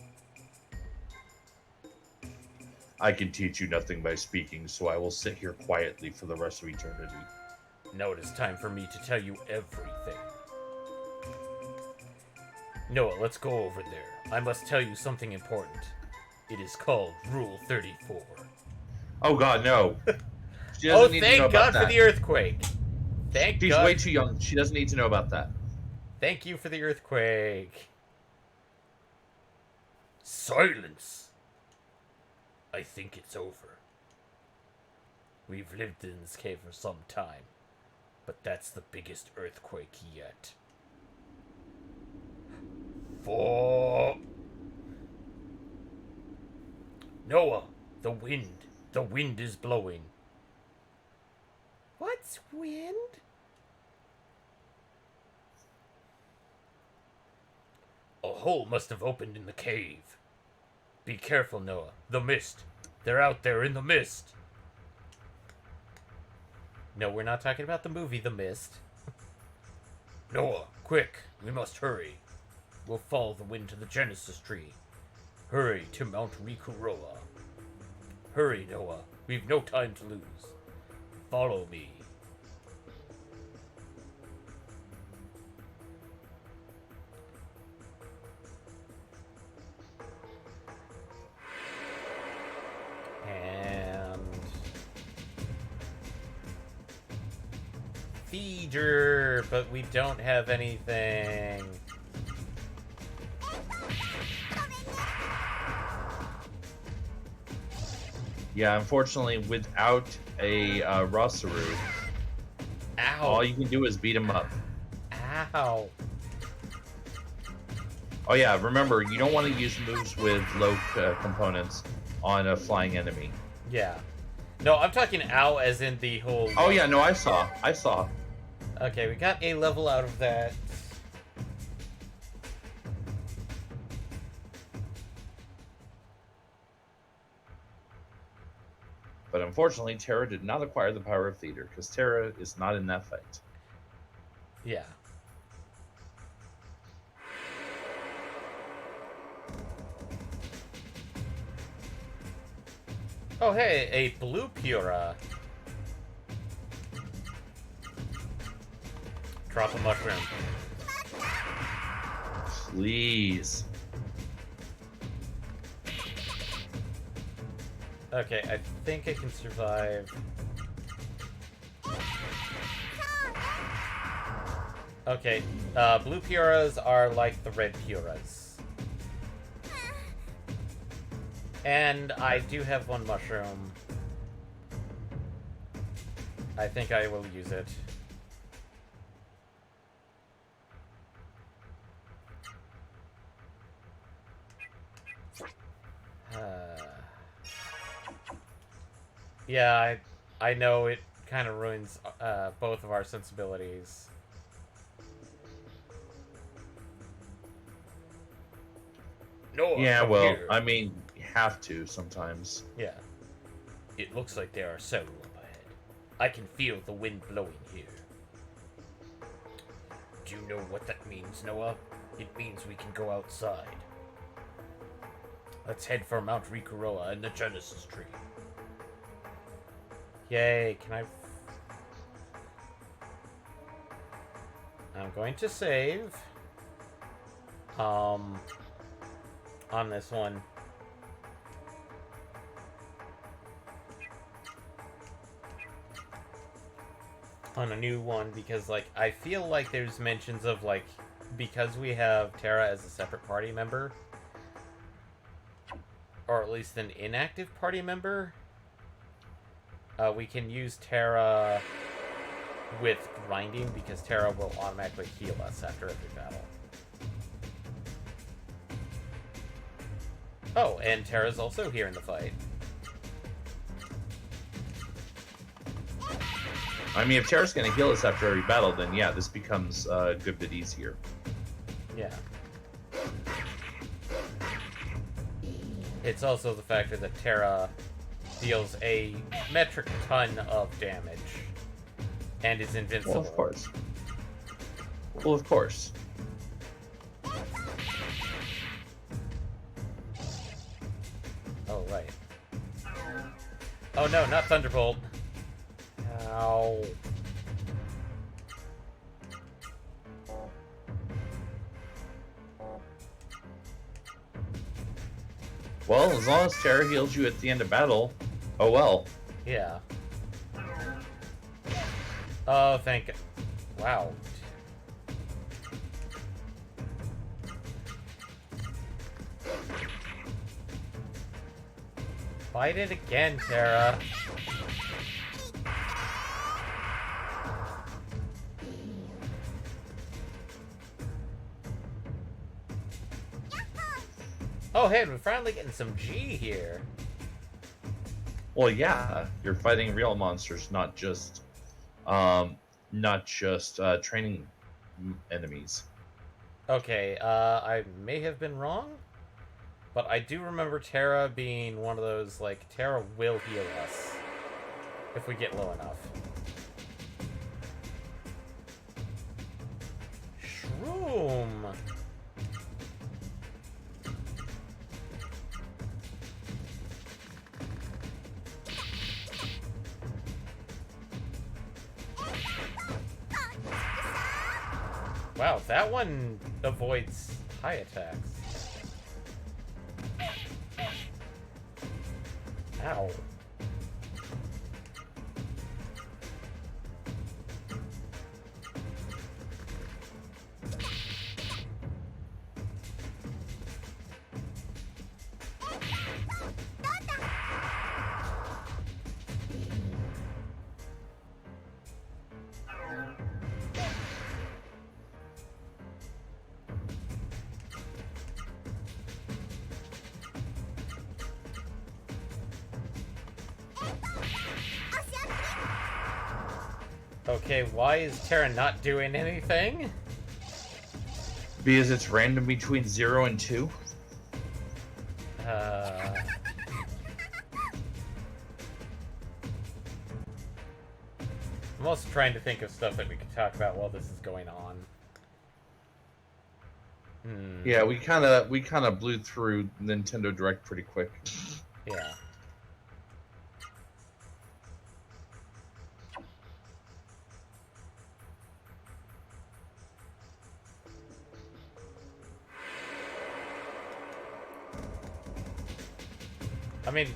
I can teach you nothing by speaking, so I will sit here quietly for the rest of eternity. Now it is time for me to tell you everything. Noah, let's go over there. I must tell you something important. It is called Rule 34. Oh god, no. She Oh, doesn't need to know thank about God that. for the earthquake. Thank She's God. way too young. She doesn't need to know about that. Thank you for the earthquake. Silence. I think it's over. We've lived in this cave for some time, but that's the biggest earthquake yet. 4. Noah, the wind. The wind is blowing. What's wind? A hole must have opened in the cave. Be careful, Noah. The mist. They're out there in the mist. No, we're not talking about the movie The Mist. Noah, quick. We must hurry. We'll follow the wind to the Genesis tree. Hurry to Mount Rikuroa. Hurry, Noah. We've no time to lose. Follow me. And feeder, but we don't have anything. Yeah, unfortunately, without a Rosaru, Ow. all you can do is beat him up. Ow. Oh yeah, remember, you don't want to use moves with low components on a flying enemy. Yeah. No, I'm talking ow as in the whole... Oh yeah, no, I saw. Okay, we got a level out of that. But unfortunately, Terra did not acquire the power of theater, because Terra is not in that fight. Yeah. Oh, hey, a blue Pura. Drop a mushroom. Please. Okay, I think I can survive. Okay, blue Puras are like the red Puras. And I do have one mushroom. I think I will use it. Yeah, I know it kind of ruins both of our sensibilities. No. Yeah, well, here. I mean, you have to sometimes. Yeah. It looks like there are several up ahead. I can feel the wind blowing here. Do you know what that means, Noah? It means we can go outside. Let's head for Mount Rikuroa and the Genesis tree. Yay, can I... I'm going to save. On this one. on a new one because, like, I feel like there's mentions of, like, because we have Terra as a separate party member, or at least an inactive party member, we can use Terra with grinding because Terra will automatically heal us after every battle. Oh, and Terra's also here in the fight. I mean, if Terra's going to heal us after every battle, then yeah, this becomes a good bit easier. Yeah. It's also the factor that Terra deals a metric ton of damage and is invincible. Well, of course. Well, of course. Oh, right. Oh no, not Thunderbolt. Ow. Well, as long as Terra heals you at the end of battle, oh well. Yeah. Oh, thank God. Wow. Fight it again, Terra. Oh, hey, we're finally getting some G here. Well, yeah, you're fighting real monsters, not just training enemies. Okay, I may have been wrong, but I do remember Terra being one of those, like, Terra will heal us if we get low enough. Shroom! Wow, that one avoids high attacks. Ow. Okay, why is Terra not doing anything? Because it's random between 0 and 2. I'm also trying to think of stuff that we could talk about while this is going on. Yeah, we kind of blew through Nintendo Direct pretty quick. Yeah. I mean,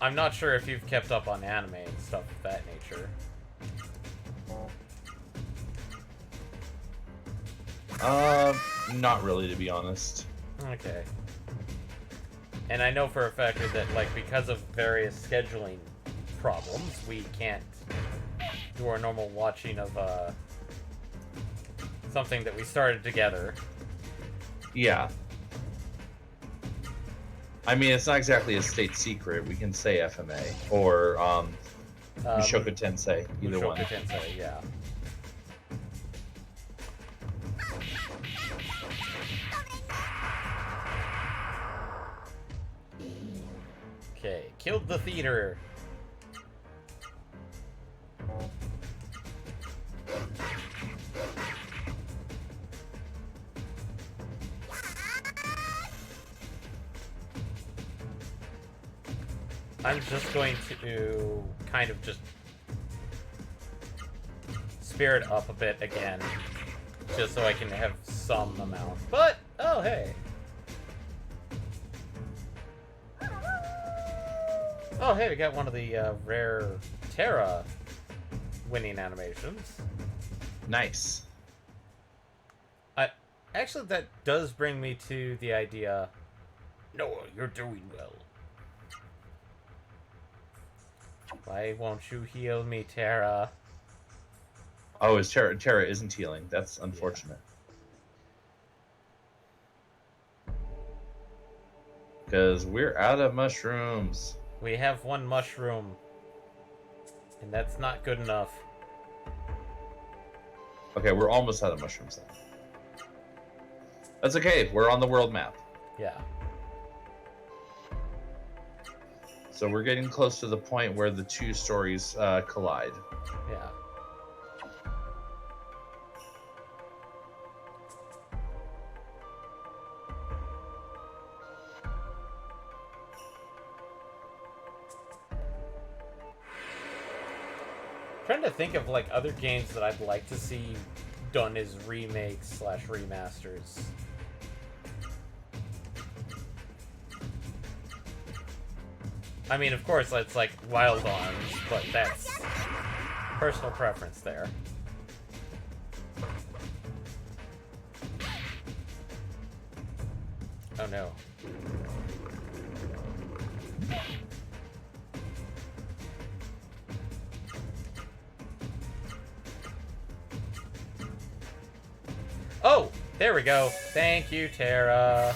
I'm not sure if you've kept up on anime and stuff of that nature. Not really, to be honest. Okay. And I know for a fact that, like, because of various scheduling problems, we can't do our normal watching of, something that we started together. Yeah. I mean, it's not exactly a state secret. We can say FMA or Mushoku Tensei, either Mushoku one. Tensei, yeah. Okay, killed the theater. I'm just going to kind of just spirit up a bit again, just so I can have some amount. But, oh hey. Oh hey, we got one of the rare Terra winning animations. Nice. Actually, that does bring me to the idea. Noah, you're doing well. Why won't you heal me, Tara? Oh, is Tara isn't healing. That's unfortunate. Because we're out of mushrooms. We have one mushroom. And that's not good enough. Okay, we're almost out of mushrooms then. That's okay. We're on the world map. Yeah. So we're getting close to the point where the two stories collide. Yeah. Trying to think of like other games that I'd like to see done as remakes slash remasters. I mean, of course, it's like Wild Arms, but that's personal preference there. Oh no. Oh, there we go. Thank you, Tara.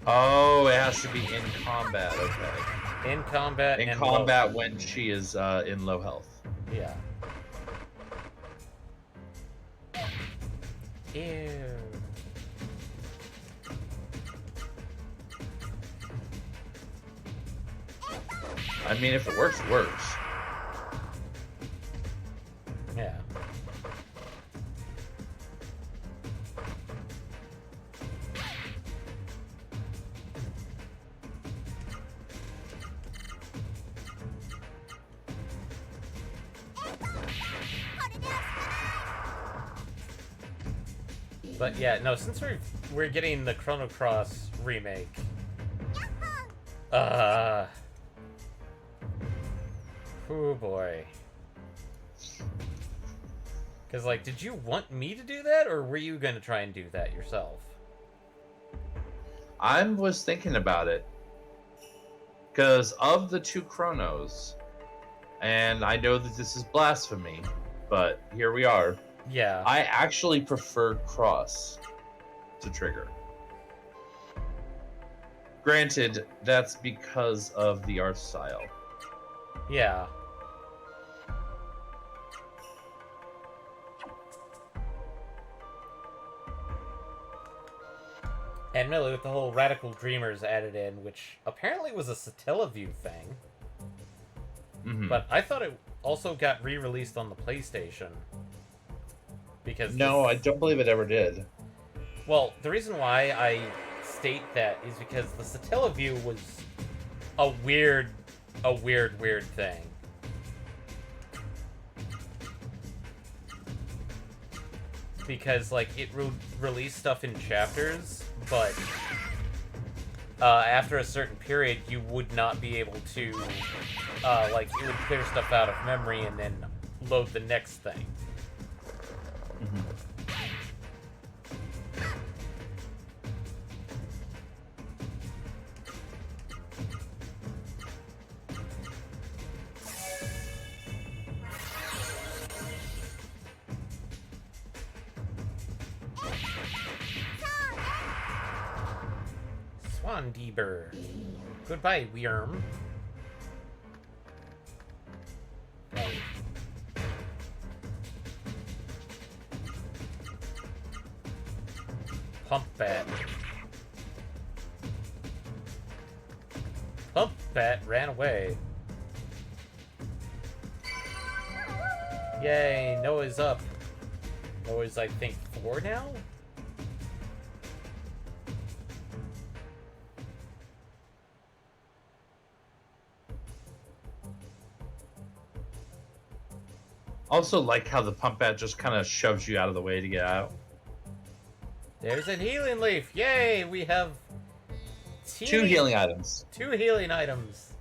Oh, it has to be in combat. Okay. In combat. In and combat low. when she is in low health. Yeah. Ew. I mean, if it works, it works. Yeah. But yeah, no, since we're getting the Chrono Cross remake. Oh boy. Because, like, did you want me to do that, or were you going to try and do that yourself? I was thinking about it. Because of the two Chronos, and I know that this is blasphemy, but here we are. Yeah. I actually prefer Cross to Trigger. Granted, that's because of the art style. Yeah. And really, with the whole Radical Dreamers added in, which apparently was a Satellaview thing. Mm-hmm. But I thought it also got re-released on the PlayStation. Because No, I don't believe it ever did. Well, the reason why I state that is because the Satellaview was a weird thing. Because, like, it released stuff in chapters, but after a certain period, you would not be able to, like, it would clear stuff out of memory and then load the next thing. Mm-hmm. Swandeber. Goodbye, Wyrm. Pump Bat. Pump Bat ran away. Yay, Noah's up. Noah's, I think, 4 now? Also like how the pump bat just kind of shoves you out of the way to get out. There's a healing leaf. Yay, we have 2 healing items. 2 healing items.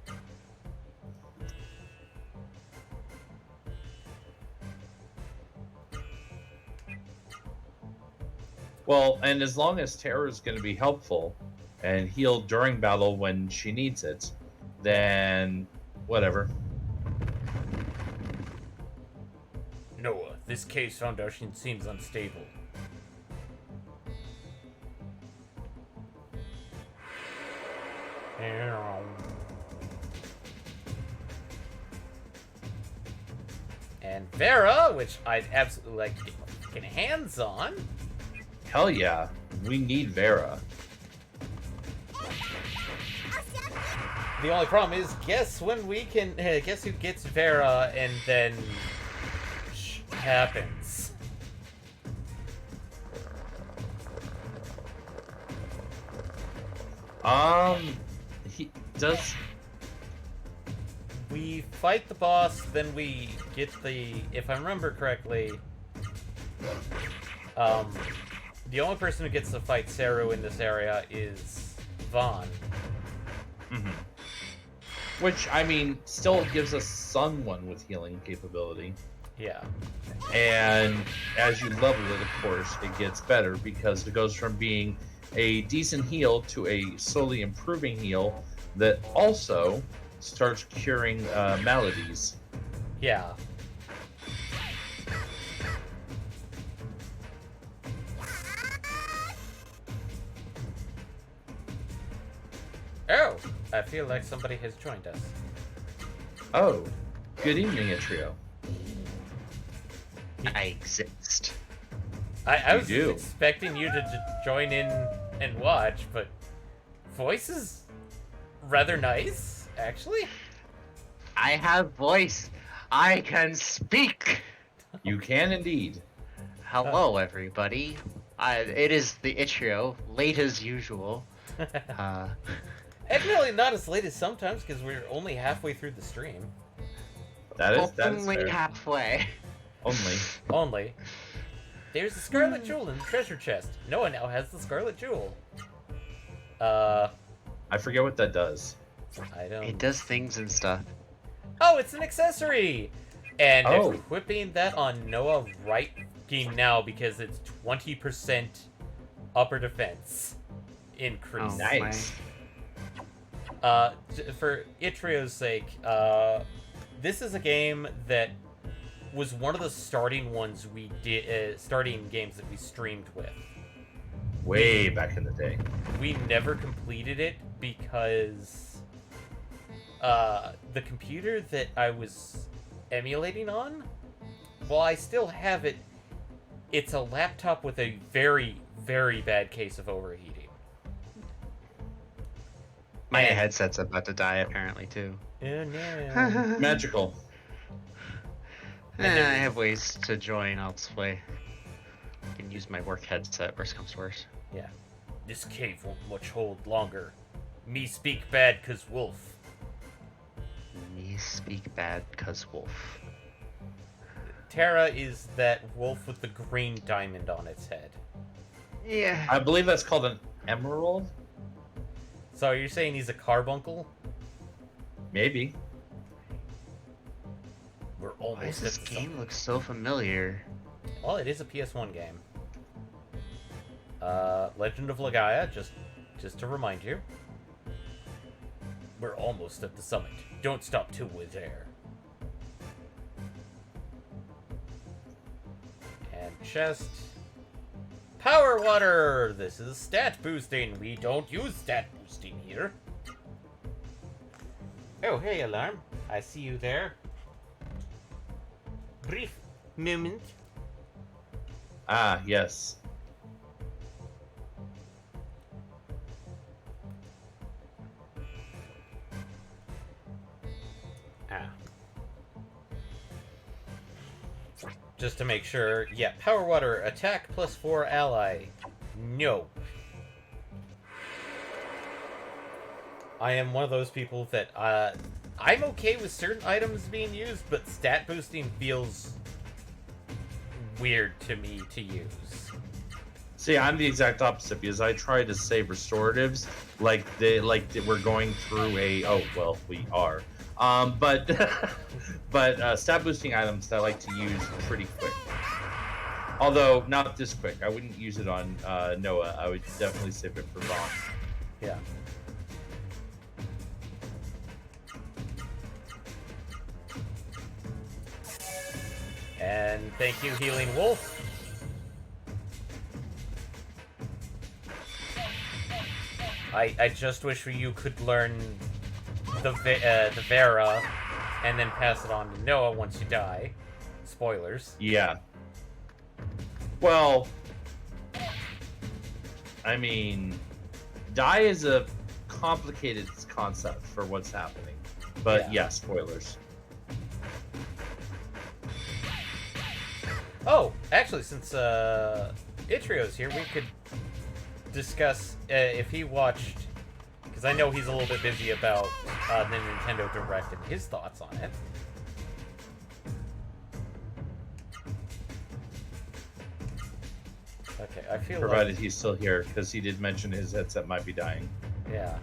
Well, and as long as Terra is going to be helpful and heal during battle when she needs it, then whatever. Noah, this cave's foundation seems unstable. And Vera, which I'd absolutely like to get my fucking hands on. Hell yeah, we need Vera. The only problem is, guess when we can. Guess who gets Vera, and then happens. He does. We fight the boss, then we get the. If I remember correctly, the only person who gets to fight Saru in this area is Vaughn. Mm-hmm. Which, I mean, still gives us someone with healing capability. Yeah. And as you level it, of course, it gets better because it goes from being a decent heal to a slowly improving heal that also starts curing maladies. Yeah. Oh, I feel like somebody has joined us. Oh, good evening, Atrio. I exist. I was do. expecting you to join in and watch, but voice is rather nice, actually. I have voice. I can speak. You can indeed. Hello, everybody. It is the Itch.io, late as usual. Admittedly, not as late as sometimes, because we're only halfway through the stream. That's only fair. halfway. Only. Only. There's the Scarlet Jewel in the treasure chest. Noah now has the Scarlet Jewel. I forget what that does. I don't... It does things and stuff. Oh, it's an accessory! And Oh. equipping that on Noah right now because it's 20% upper defense increase. Oh, Nice. For Itrio's sake, this is a game that was one of the starting ones we did, starting games that we streamed with. Way back in the day. We never completed it because the computer that I was emulating on, while I still have it, it's a laptop with a very, very bad case of overheating. My And- headset's about to die, apparently, too. Oh no. Magical. I have ways to join, I'll play. I can use my work headset, worst comes to worst. Yeah. This cave won't much hold longer. Me speak bad 'cause wolf. Me speak bad, 'cause wolf. Terra is that wolf with the green diamond on its head. Yeah. I believe that's called an emerald? So you're saying he's a carbuncle? Maybe. We're Why does almost this at the game look so familiar? Well, it is a PS1 game. Legend of Legaia, just to remind you. We're almost at the summit. Don't stop till we're there. And chest. Power water! This is stat boosting. We don't use stat boosting here. Oh, hey, Alarm. I see you there. Brief moment. Ah, yes. Ah. Just to make sure, yeah, power water, attack +4 ally. No. I am one of those people that, I'm okay with certain items being used, but stat boosting feels weird to me to use. See, I'm the exact opposite because I try to save restoratives like we're going through a. Oh well, we are. But stat boosting items that I like to use pretty quick. Although not this quick. I wouldn't use it on Noah. I would definitely save it for Vaughn. Yeah. And thank you, Healing Wolf. I just wish you could learn the Vera and then pass it on to Noah once you die. Spoilers. Yeah. Well, I mean, die is a complicated concept for what's happening. But yeah, spoilers. Oh, actually, since Itrio's here, we could discuss if he watched, because I know he's a little bit busy about the Nintendo Direct and his thoughts on it. Okay, I feel provided he's still here, because he did mention his headset might be dying. Yeah.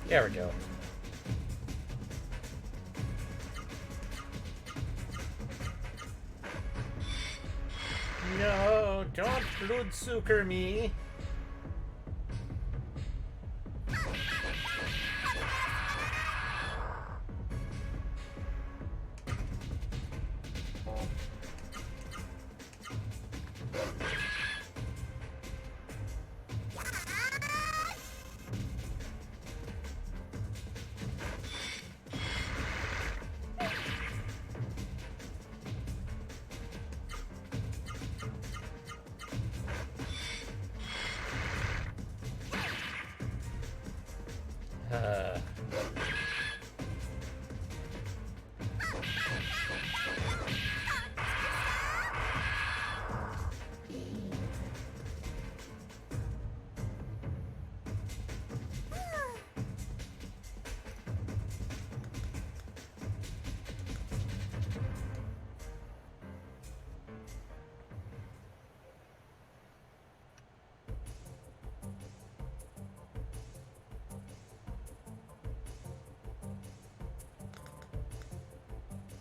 There we go. No, don't bloodsucker me.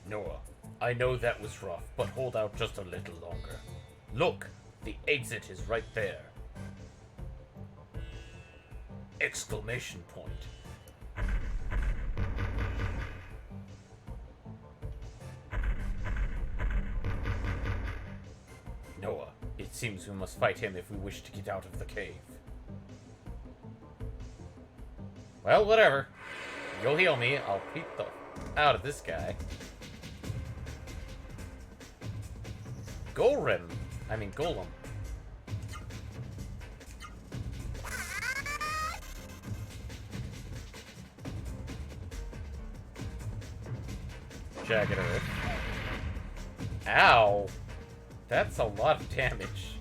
Noah, I know that was rough, but hold out just a little longer. Look, the exit is right there. Exclamation point. Noah, it seems we must fight him if we wish to get out of the cave. Well, whatever. You'll heal me, I'll beat the out of this guy. Golem. I mean, Golem. Jagged Earth. Ow. That's a lot of damage.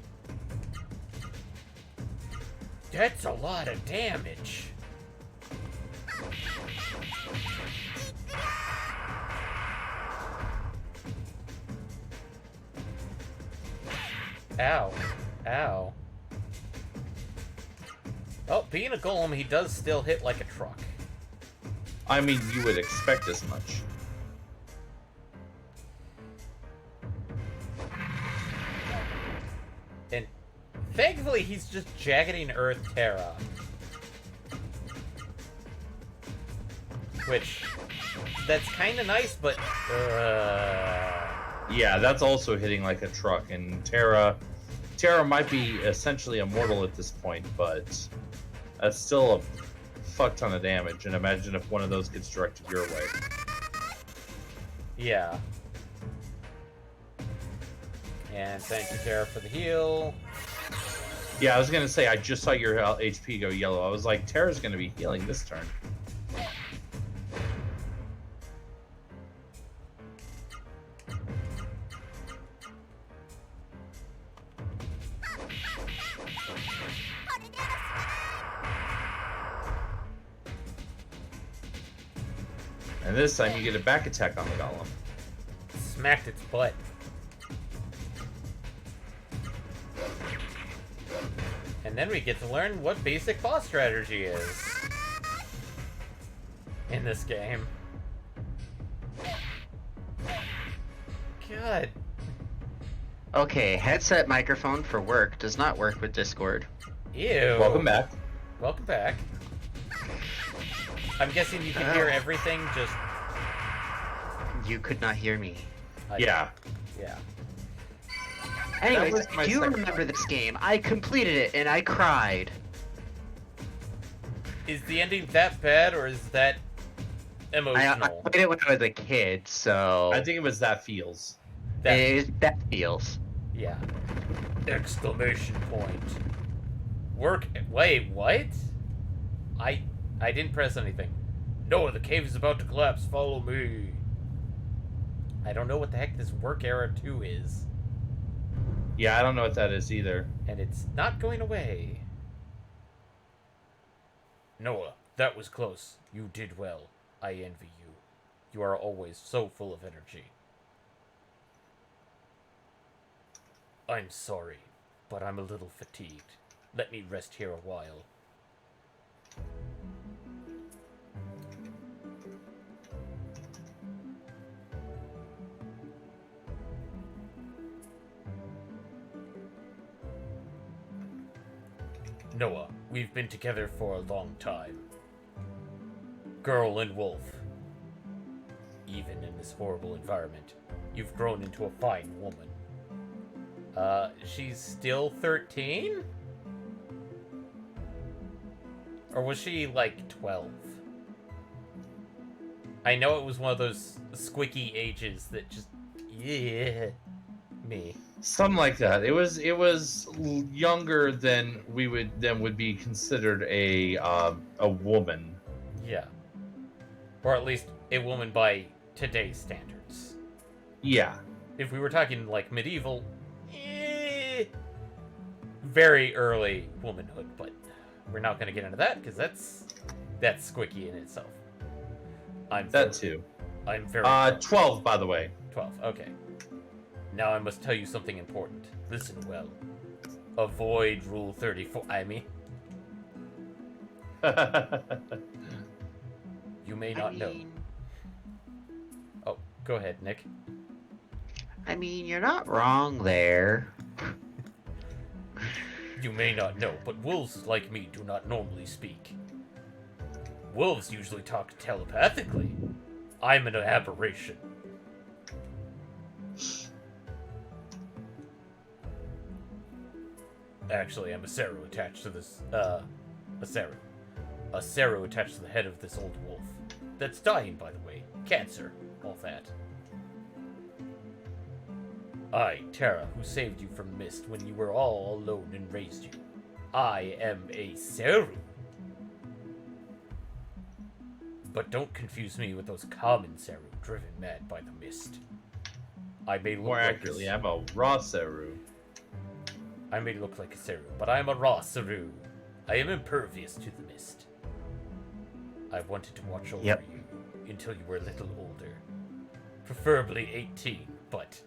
That's a lot of damage. Ow. Ow. Well, being a golem, he does still hit like a truck. I mean, you would expect as much. And thankfully, he's just jaggeding Earth Terra. Which, that's kind of nice, but... Yeah, that's also hitting like a truck, and Terra might be essentially immortal at this point, but that's still a fuck ton of damage, and imagine if one of those gets directed your way. Yeah. And thank you, Terra, for the heal. Yeah, I was gonna say, I just saw your HP go yellow. I was like, Terra's gonna be healing this turn. And this time you get a back attack on the golem. Smacked its butt. And then we get to learn what basic boss strategy is in this game. God. Okay, headset microphone for work does not work with Discord. Ew. Welcome back. Welcome back. I'm guessing you can hear everything, just... You could not hear me. Yeah. Yeah. Anyways, was my I do second remember this game. I completed it and I cried. Is the ending that bad, or is that I emotional? played it when I was a kid, so I think it was that feels. that feels. Yeah. Exclamation point. Work. Wait, what? I didn't press anything. No, the cave is about to collapse. Follow me. I don't know what the heck this work era 2 is. Yeah, I don't know what that is either. And it's not going away. Noah, that was close. You did well. I envy you. You are always so full of energy. I'm sorry, but I'm a little fatigued. Let me rest here a while. Noah, we've been together for a long time. Girl and wolf. Even in this horrible environment, you've grown into a fine woman. She's still 13? Or was she, like, 12? I know it was one of those squicky ages that just... Yeah. Me. Something like that. It was younger than would be considered a woman. Yeah. Or at least a woman by today's standards. Yeah. If we were talking, like, medieval... very early womanhood, but we're not going to get into that because that's squicky in itself. That too. I'm very 12 by the way. 12. Okay. Now I must tell you something important. Listen well. Avoid Rule 34. I mean, you may not know. Oh, go ahead, Nick. I mean, you're not wrong there. You may not know, but wolves like me do not normally speak. Wolves usually talk telepathically. I'm an aberration. Actually, I'm a Seru attached to this, a Seru. A Seru attached to the head of this old wolf. That's dying, by the way. Cancer. All that. I, Terra, who saved you from mist when you were all alone and raised you. I am a Seru. But don't confuse me with those common Seru driven mad by the mist. I may look More like accurately, I'm a raw Seru. I may look like a Seru, but I am a raw Seru. I am impervious to the mist. I wanted to watch over you until you were a little older. Preferably 18, but...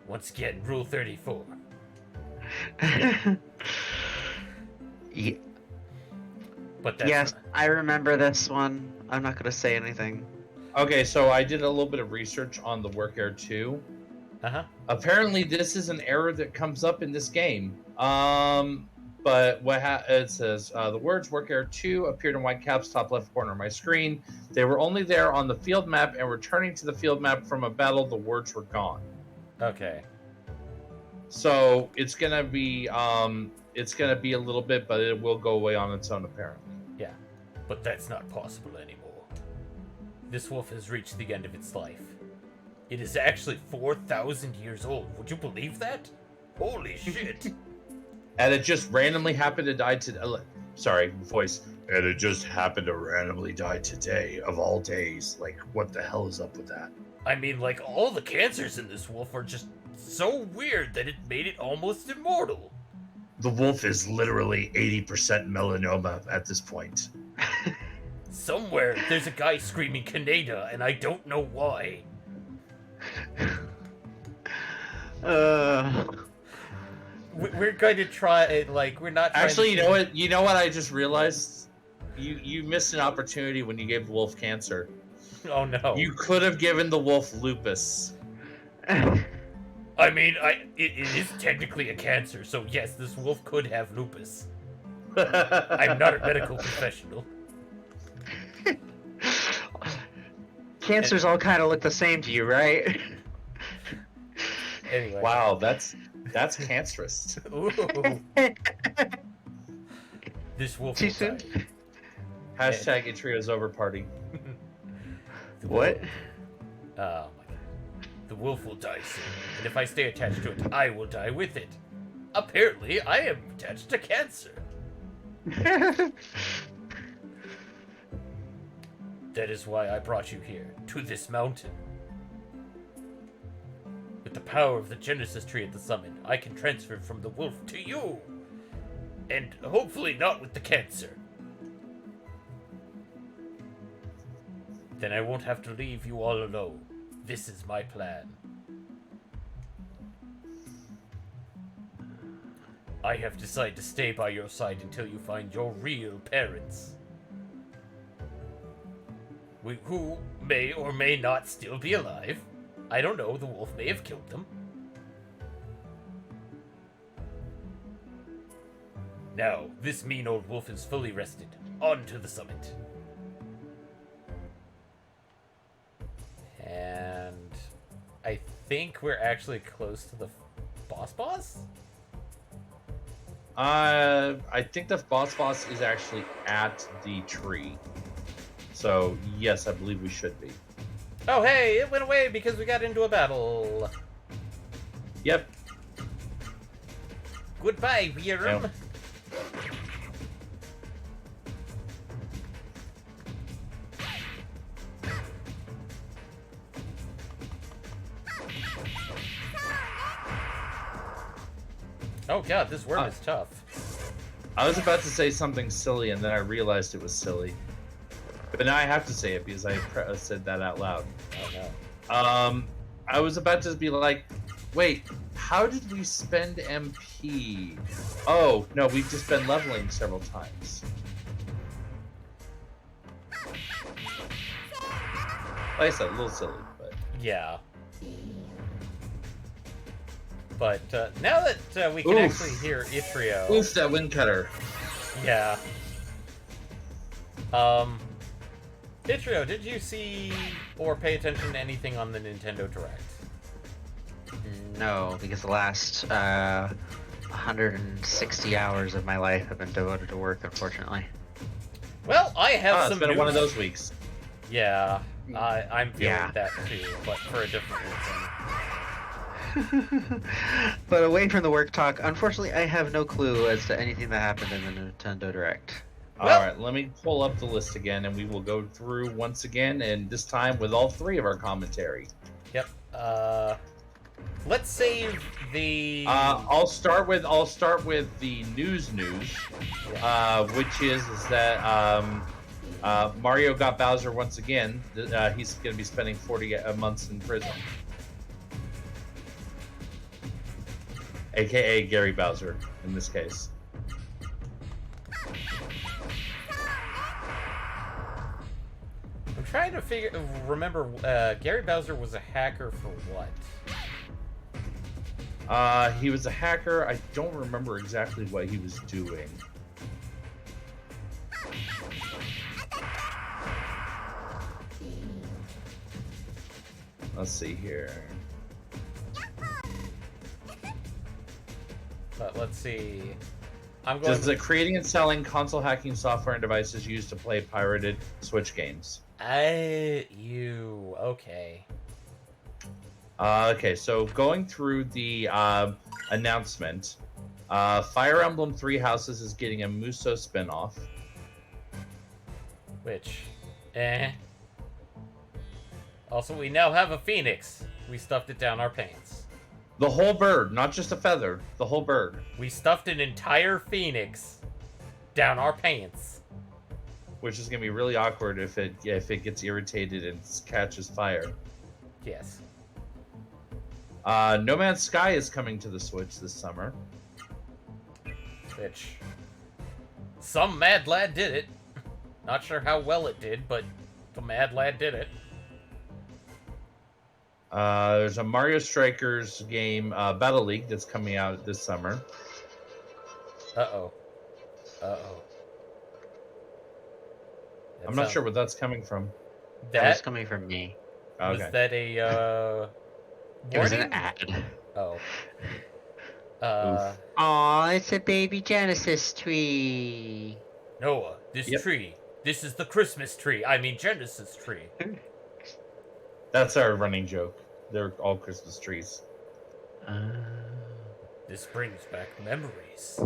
Once again, Rule 34. Yeah. But that's Yes, not- I remember this one. I'm not gonna say anything. Okay, so I did a little bit of research on the Work Air 2. Uh-huh. Apparently, this is an error that comes up in this game. But it says the words "Work Air 2" appeared in white caps top left corner of my screen. They were only there on the field map, and returning to the field map from a battle, the words were gone. Okay. So it's gonna be a little bit, but it will go away on its own apparently. Yeah. But that's not possible anymore. This wolf has reached the end of its life. It is actually 4,000 years old. Would you believe that? Holy shit. And it just randomly happened to die today. Sorry, voice. And it just happened to randomly die today, of all days. Like, what the hell is up with that? I mean, like, all the cancers in this wolf are just so weird that it made it almost immortal. The wolf is literally 80% melanoma at this point. Somewhere there's a guy screaming Canada, and I don't know why. We're going to try, like, we're not trying Actually, to... you know what? You know what I just realized? You missed an opportunity when you gave the wolf cancer. Oh, no. You could have given the wolf lupus. I mean, it is technically a cancer, so yes, this wolf could have lupus. I'm not a medical professional. Cancers all kind of look the same to you, right? Anyway. Wow, that's cancerous. Ooh. This wolf Too will soon? die. Hashtag Atrio's over party. What? Oh my god. The wolf will die soon, and if I stay attached to it, I will die with it. Apparently, I am attached to cancer. That is why I brought you here, to this mountain. With the power of the Genesis tree at the summit, I can transfer from the wolf to you. And hopefully not with the cancer. Then I won't have to leave you all alone. This is my plan. I have decided to stay by your side until you find your real parents. Who may or may not still be alive. I don't know, the wolf may have killed them. Now, this mean old wolf is fully rested. On to the summit. And I think we're actually close to the boss? I think the boss is actually at the tree. So, yes, I believe we should be. Oh, hey, it went away because we got into a battle. Yep. Goodbye, Virum. Yep. Oh god, this worm is tough. I was about to say something silly, and then I realized it was silly. But now I have to say it because I said that out loud. Oh no. I was about to be like, wait, how did we spend MP? Oh, no, we've just been leveling several times. Like I said, a little silly, but... Yeah. But now that we can Oof. actually hear Itrio... Oof, that wind cutter. Yeah. Itrio, did you see or pay attention to anything on the Nintendo Direct? No, because the last 160 hours of my life have been devoted to work, unfortunately. Well, I have It's some been news. one of those weeks. Yeah, I'm feeling Yeah. that too, but for a different reason. But away from the work talk, unfortunately, I have no clue as to anything that happened in the Nintendo Direct. Well- Alright, let me pull up the list again, and we will go through once again, and this time with all three of our commentary. Yep. Let's save the... I'll start with the news, which is that Mario got Bowser once again. He's going to be spending 40 months in prison, aka Gary Bowser in this case. I'm trying to remember, Gary Bowser was a hacker for what? He was a hacker. I don't remember exactly what he was doing. Let's see here. But let's see. I'm going. Does the creating and selling console hacking software and devices used to play pirated Switch games? Okay. Okay, so going through the announcement, Fire Emblem Three Houses is getting a Muso spinoff. Which, Also, we now have a phoenix. We stuffed it down our pants. The whole bird, not just a feather, the whole bird. We stuffed an entire phoenix down our pants. which is going to be really awkward if it gets irritated and catches fire. Yes. No Man's Sky is coming to the Switch this summer. Which some mad lad did it. Not sure how well it did, but the mad lad did it. There's a Mario Strikers game, Battle League, that's coming out this summer. Uh-oh. I'm not sure what that's coming from. That was coming from me. Was Okay. that a, It was an warning? ad. Oh. Aw, it's a baby Genesis tree. Noah, this Yep. tree. This is the Christmas tree. I mean, Genesis tree. That's our running joke. They're all Christmas trees. This brings back memories.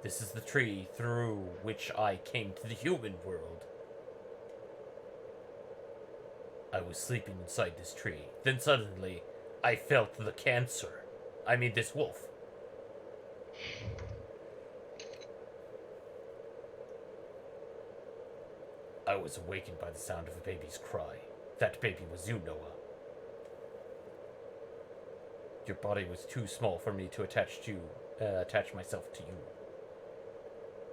This is the tree through which I came to the human world. I was sleeping inside this tree. Then suddenly, I felt the cancer. I mean, this wolf. I was awakened by the sound of a baby's cry. That baby was you, Noah. Your body was too small for me to attach myself to you.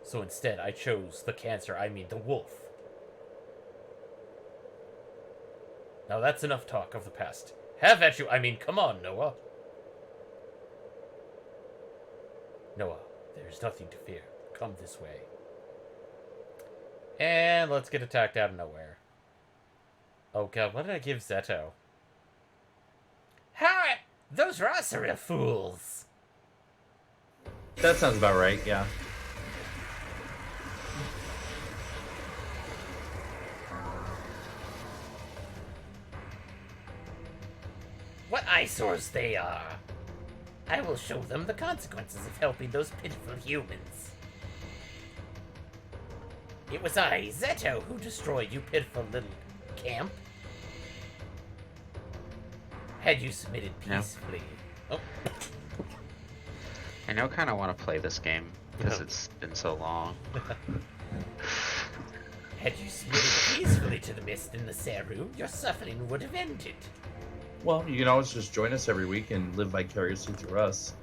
So instead, I chose the cancer, I mean the wolf. Now that's enough talk of the past. Have at you, I mean, come on, Noah. Noah, there's nothing to fear. Come this way. And let's get attacked out of nowhere. Oh god, what did I give Zeto? Hi! Those Ross are real fools! That sounds about right, yeah. What eyesores they are! I will show them the consequences of helping those pitiful humans. It was I, Zeto, who destroyed you pitiful little camp. Had you submitted peacefully... Oh. I now kind of want to play this game because it's been so long. Had you submitted peacefully to the mist in the Saru, your suffering would have ended. Well, you can always just join us every week and live vicariously through us.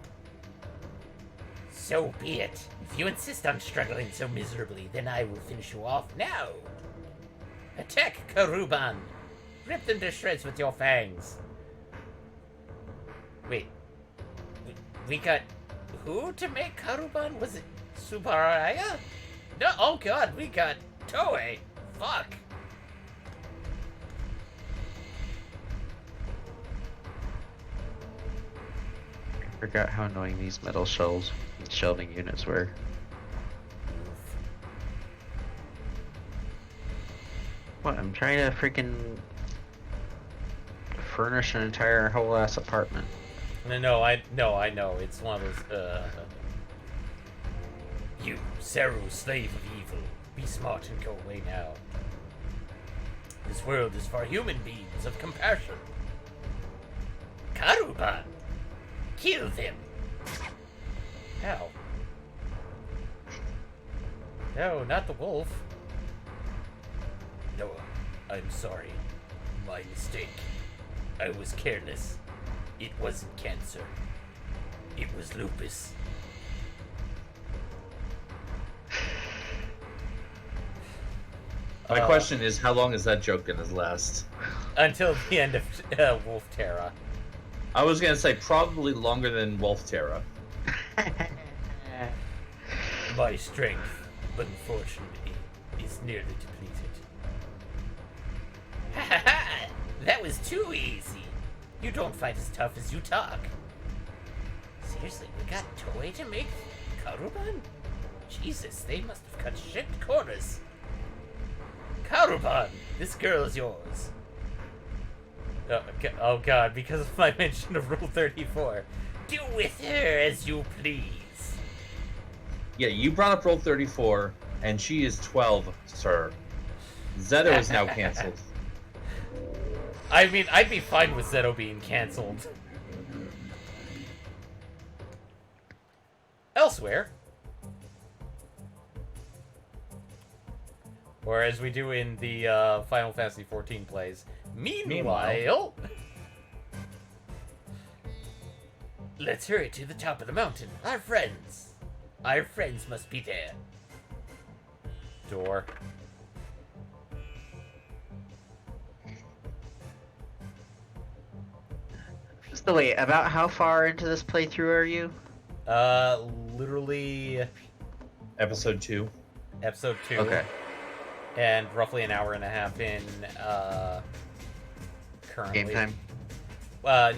So be it. If you insist on struggling so miserably, then I will finish you off now. Attack Karuban. Rip them to shreds with your fangs. Wait. We got who to make Karuban? Was it Subaraya? No, oh god, we got Toei. Fuck. I forgot how annoying these metal shelving units were. What? I'm trying to freaking furnish an entire whole ass apartment. No, I know. It's one of those, You, Saru, slave of evil, be smart and go away now. This world is for human beings of compassion. Karuban! Kill them! How? No, not the wolf. Noah, I'm sorry. My mistake. I was careless. It wasn't cancer. It was lupus. My question is, how long is that joke gonna last? Until the end of Wolf Terra. I was gonna say probably longer than Wolf Terra. My strength, unfortunately, is nearly depleted. Ha ha ha! That was too easy. You don't fight as tough as you talk. Seriously, we got Toei to make Karuban? Jesus, they must have cut shit corners. Karuban, this girl is yours. Oh god, because of my mention of Rule 34. Do with her as you please. Yeah, you brought up Rule 34, and she is 12, sir. Zeto is now canceled. I mean, I'd be fine with Zeto being cancelled. Elsewhere. Or as we do in the Final Fantasy XIV plays. Meanwhile... Let's hurry to the top of the mountain. Our friends must be there. Door. So wait, about how far into this playthrough are you? Literally Episode 2. episode 2. Okay. And roughly an hour and a half in, currently. Game time?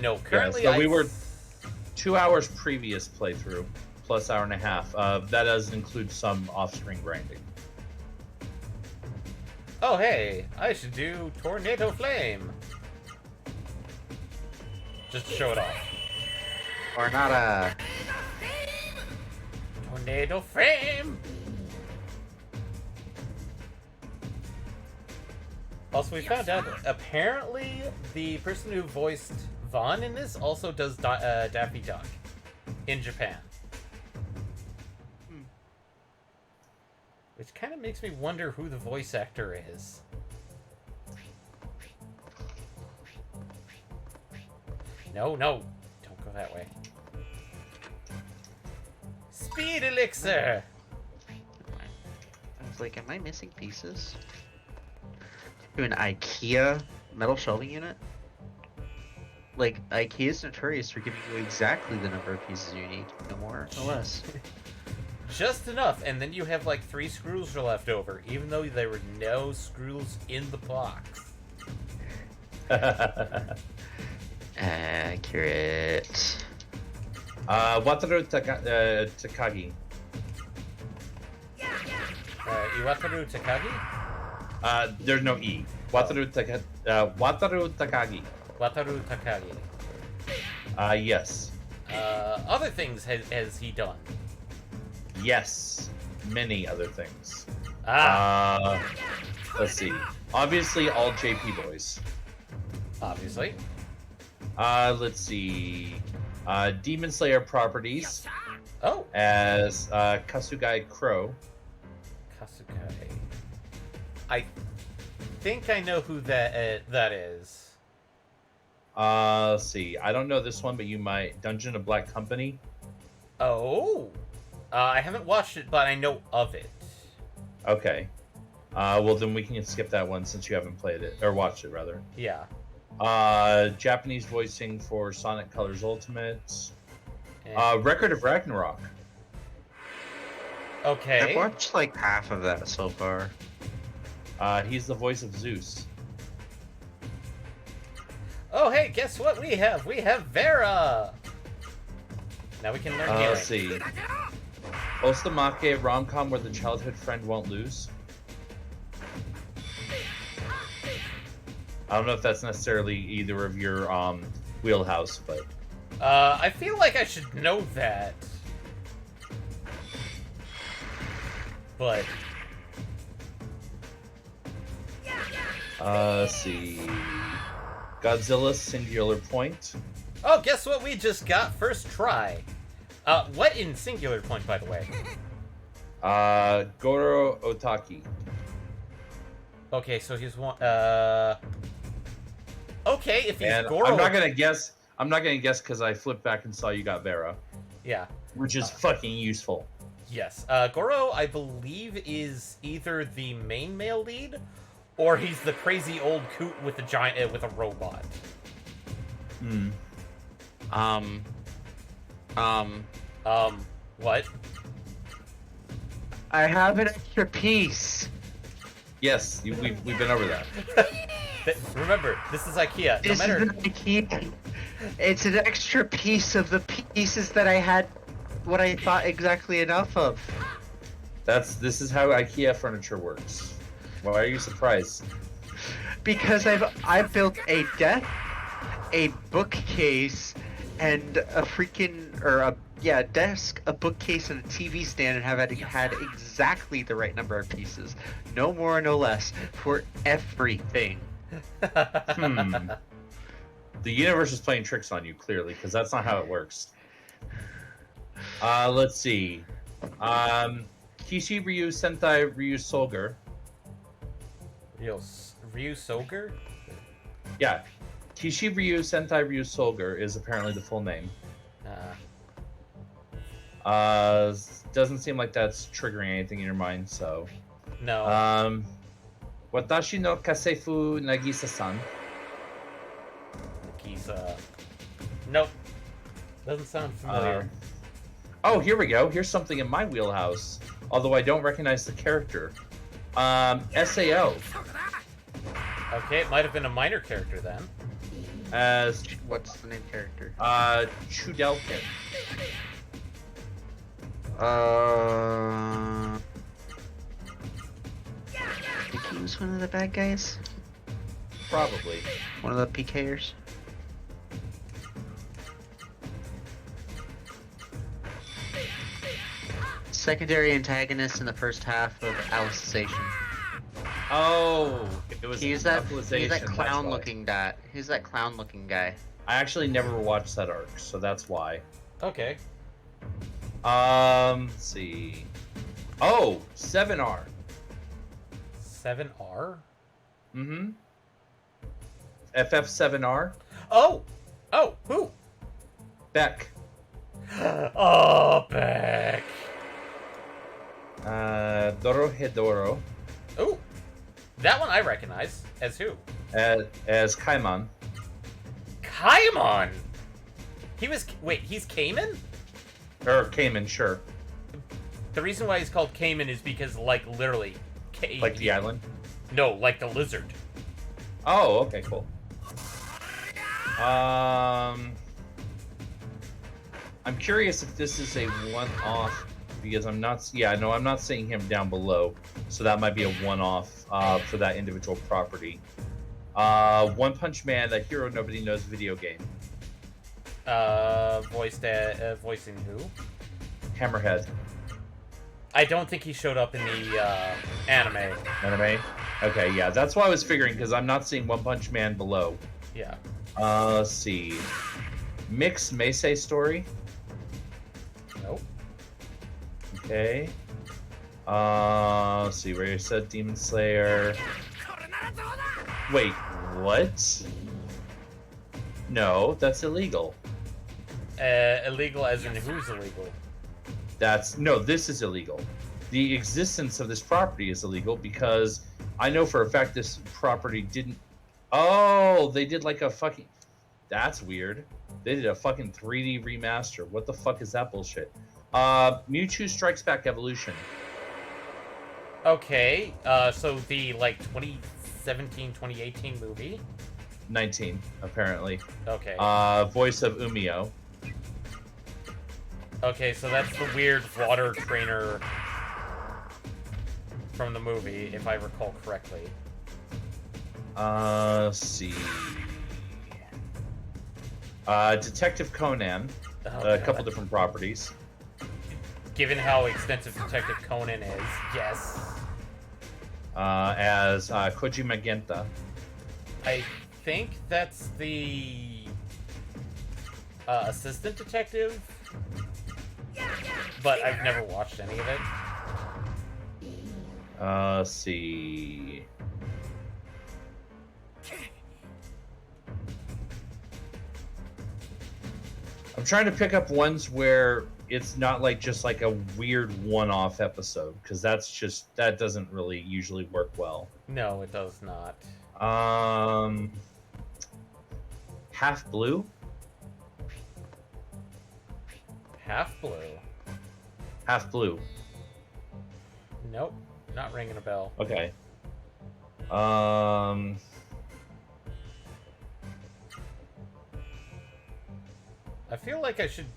No, currently so we were 2 hours previous playthrough, plus hour and a half. That doesn't include some off-screen grinding. Oh, hey, I should do Tornado Flame. Just to show it off. Or not a... Tornado Flame! Also, we found out apparently the person who voiced Vaughn in this also does Daffy Duck in Japan. Which kind of makes me wonder who the voice actor is. No, no, don't go that way. Speed elixir! I was like, am I missing pieces? To an IKEA metal shelving unit? Like, IKEA's notorious for giving you exactly the number of pieces you need. No more, no less. Just enough, and then you have like 3 screws left over, even though there were no screws in the box. Accurate. Wataru Takagi. Iwataru Takagi? There's no E. Wataru Takagi. Wataru Takagi. Yes. Other things has he done? Yes. Many other things. Let's see. Obviously, all JP boys. Obviously. Let's see. Demon Slayer properties Oh! as Kasugai Crow. Kasukai. I think I know who that is. Let's see. I don't know this one, but you might. Dungeon of Black Company. Oh! I haven't watched it, but I know of it. Okay. Well, then we can skip that one since you haven't played it, or watched it, rather. Yeah. Japanese voicing for Sonic Colors Ultimate. And- Record of Ragnarok. okay. I've watched like half of that so far. He's the voice of Zeus. Oh, hey, guess what we have? We have Vera! Now we can learn healing. Let's see. Ostamake rom-com where the childhood friend won't lose. I don't know if that's necessarily either of your wheelhouse, but I feel like I should know that. But let's see. Godzilla Singular Point. oh, guess what we just got first try? What in Singular Point, by the way? Goro Otaki. Okay, so he's one. Okay, if he's And Goro. I'm not gonna guess. I'm not gonna guess because I flipped back and saw you got Vera, Yeah. which is fucking useful. Yes. Goro, I believe, is either the main male lead, or he's the crazy old coot with a giant with a robot. Hmm. What? I have an extra piece. Yes, we've been over that. Remember, this is IKEA. No This matter. is an IKEA. It's an extra piece of the pieces that I had. What I thought exactly enough of. This is how IKEA furniture works. Why are you surprised? Because I've built a desk, a bookcase, and a desk, a bookcase, and a TV stand, and have had exactly the right number of pieces, no more, no less, for everything. Hmm. The universe is playing tricks on you, clearly, because that's not how it works. Let's see. Kishi Ryu Sentai Ryu Solger. Ryu Soger? Yeah. Kishi Ryu Sentai Ryu Solger is apparently the full name. Doesn't seem like that's triggering anything in your mind, so. No. Watashi no Kasefu Nagisa-san. Nagisa. Nope. Doesn't sound familiar. Oh, here we go. Here's something in my wheelhouse. Although I don't recognize the character. SAO. Okay, it might have been a minor character then. As What's the name character? Chudelkin. I think he was one of the bad guys. Probably. One of the PKers. Secondary antagonist in the first half of Alicization. Oh, it was He's that Knuckleization, that's clown why. looking guy. He's that clown looking guy. I actually never watched that arc, so that's why. Okay. Let's see. Oh, 7R. 7R? Mm-hmm. FF7R. Oh! Oh, who? Beck. Oh, Beck. Dorohedoro. Oh, that one I recognize. As who? As Kaiman. Kaimon! He's Cayman? Or Cayman, sure. The reason why he's called Cayman is because, like, literally... Like the island? No, like the lizard. Oh, okay, cool. I'm curious if this is a one-off, because I'm not seeing him down below, so that might be a one-off for that individual property. One Punch Man, a hero nobody knows video game. Voicing who? Hammerhead. I don't think he showed up in the anime. Anime? Okay, yeah, that's what I was figuring, because I'm not seeing One Punch Man below. Yeah. Let's see. Mix Meisei story. Nope. Okay. Let's see, where you said Demon Slayer. Wait, what? No, that's illegal. Illegal as in who's illegal? This is illegal. The existence of this property is illegal because I know for a fact this property didn't. Oh, they did like a fucking. That's weird. They did a fucking 3D remaster. What the fuck is that bullshit? Mewtwo Strikes Back Evolution. Okay, so the, like, 2017, 2018 movie? 19, apparently. Okay. Voice of Umio. Okay, so that's the weird water trainer from the movie, if I recall correctly. Let's see. Detective Conan. Oh, A couple God. different properties. Given how extensive Detective Conan is, yes. As Kojima Genta. I think that's the assistant detective, but I've never watched any of it. Let's see. I'm trying to pick up ones where it's not like just like a weird one-off episode, because that doesn't really usually work well. No, it does not. Half Blue. Half Blue? Half Blue. Nope, not ringing a bell. Okay. I feel like I should...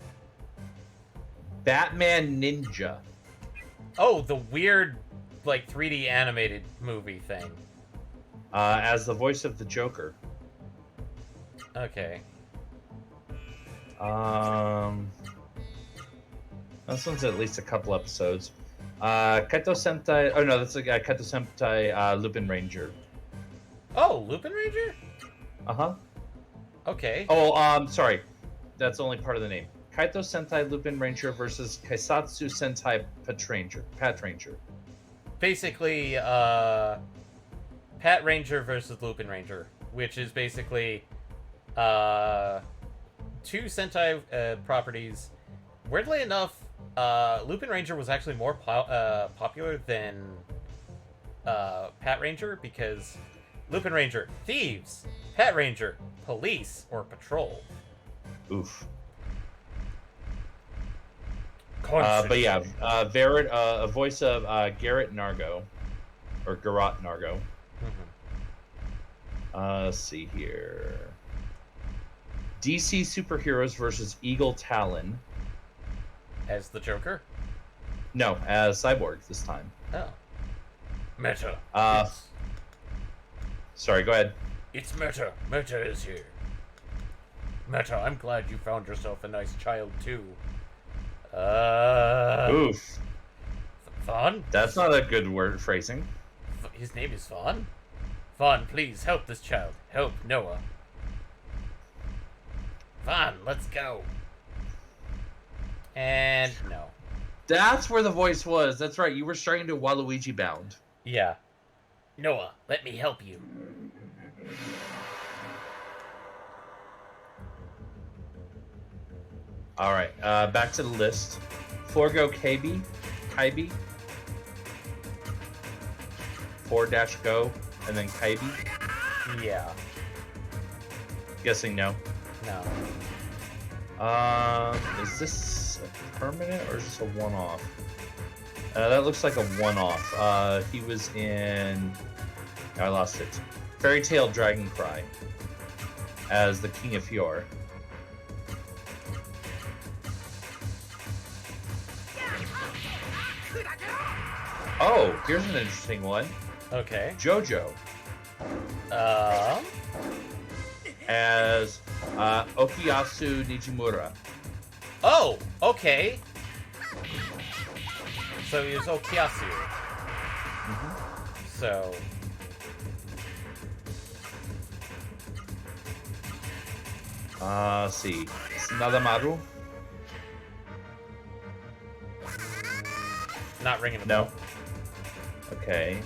Batman Ninja. Oh, the weird, like, 3D animated movie thing. As the voice of the Joker. Okay. This one's at least a couple episodes. Kaito Sentai. Oh no, that's Kaito Sentai Lupin Ranger. Oh, Lupin Ranger? Uh-huh. Okay. Oh, sorry. That's only part of the name. Kaito Sentai Lupin Ranger versus Kaisatsu Sentai Pat Ranger. Basically, Pat Ranger versus Lupin Ranger, which is basically two Sentai properties. Weirdly enough, Lupin Ranger was actually more popular than Pat Ranger, because Lupin Ranger, thieves. Pat Ranger, police or patrol. Oof. Constant. But yeah, Barrett, a voice of Garrett Nargo, or Garrot Nargo. Let's see here. DC Superheroes versus Eagle Talon. As the Joker? No, as Cyborg this time. Oh. Meta. Sorry, go ahead. It's Meta. Meta is here. Meta, I'm glad you found yourself a nice child, too. Oof. Vaughn? That's not a good word phrasing. His name is Vaughn? Vaughn, please help this child. Help Noah. Vaughn, let's go. And no. That's where the voice was. That's right. You were starting to Waluigi bound. Yeah. Noah, let me help you. All right. Back to the list. Forgo Kaibi. 4-go, and then Kaibi. Yeah. Guessing no. No. Is this a permanent or is this a one-off? That looks like a one-off. He was in... I lost it. Fairy Tale Dragon Cry as the King of Fjord. Oh, here's an interesting one. Okay. JoJo as Okuyasu Nijimura. Oh, okay. So he was Okiyasu. So... Let's see. Nadamaru? Not ringing a No. bell. Okay.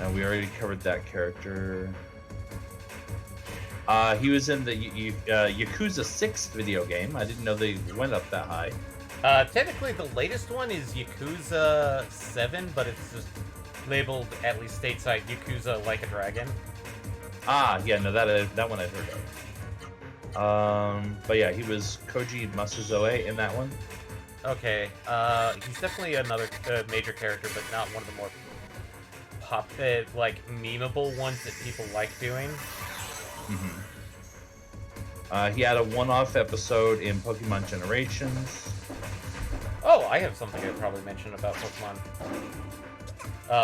And we already covered that character. He was in the Yakuza 6 video game. I didn't know they went up that high. Technically, the latest one is Yakuza 7, but it's just labeled, at least stateside, Yakuza Like a Dragon. Ah, yeah, no, that one I've heard of. But yeah, he was Koji Masuzoe in that one. Okay, he's definitely another major character, but not one of the more like, memeable ones that people like doing. He had a one-off episode in Pokemon Generations. Oh, I have something I'd probably mention about Pokemon.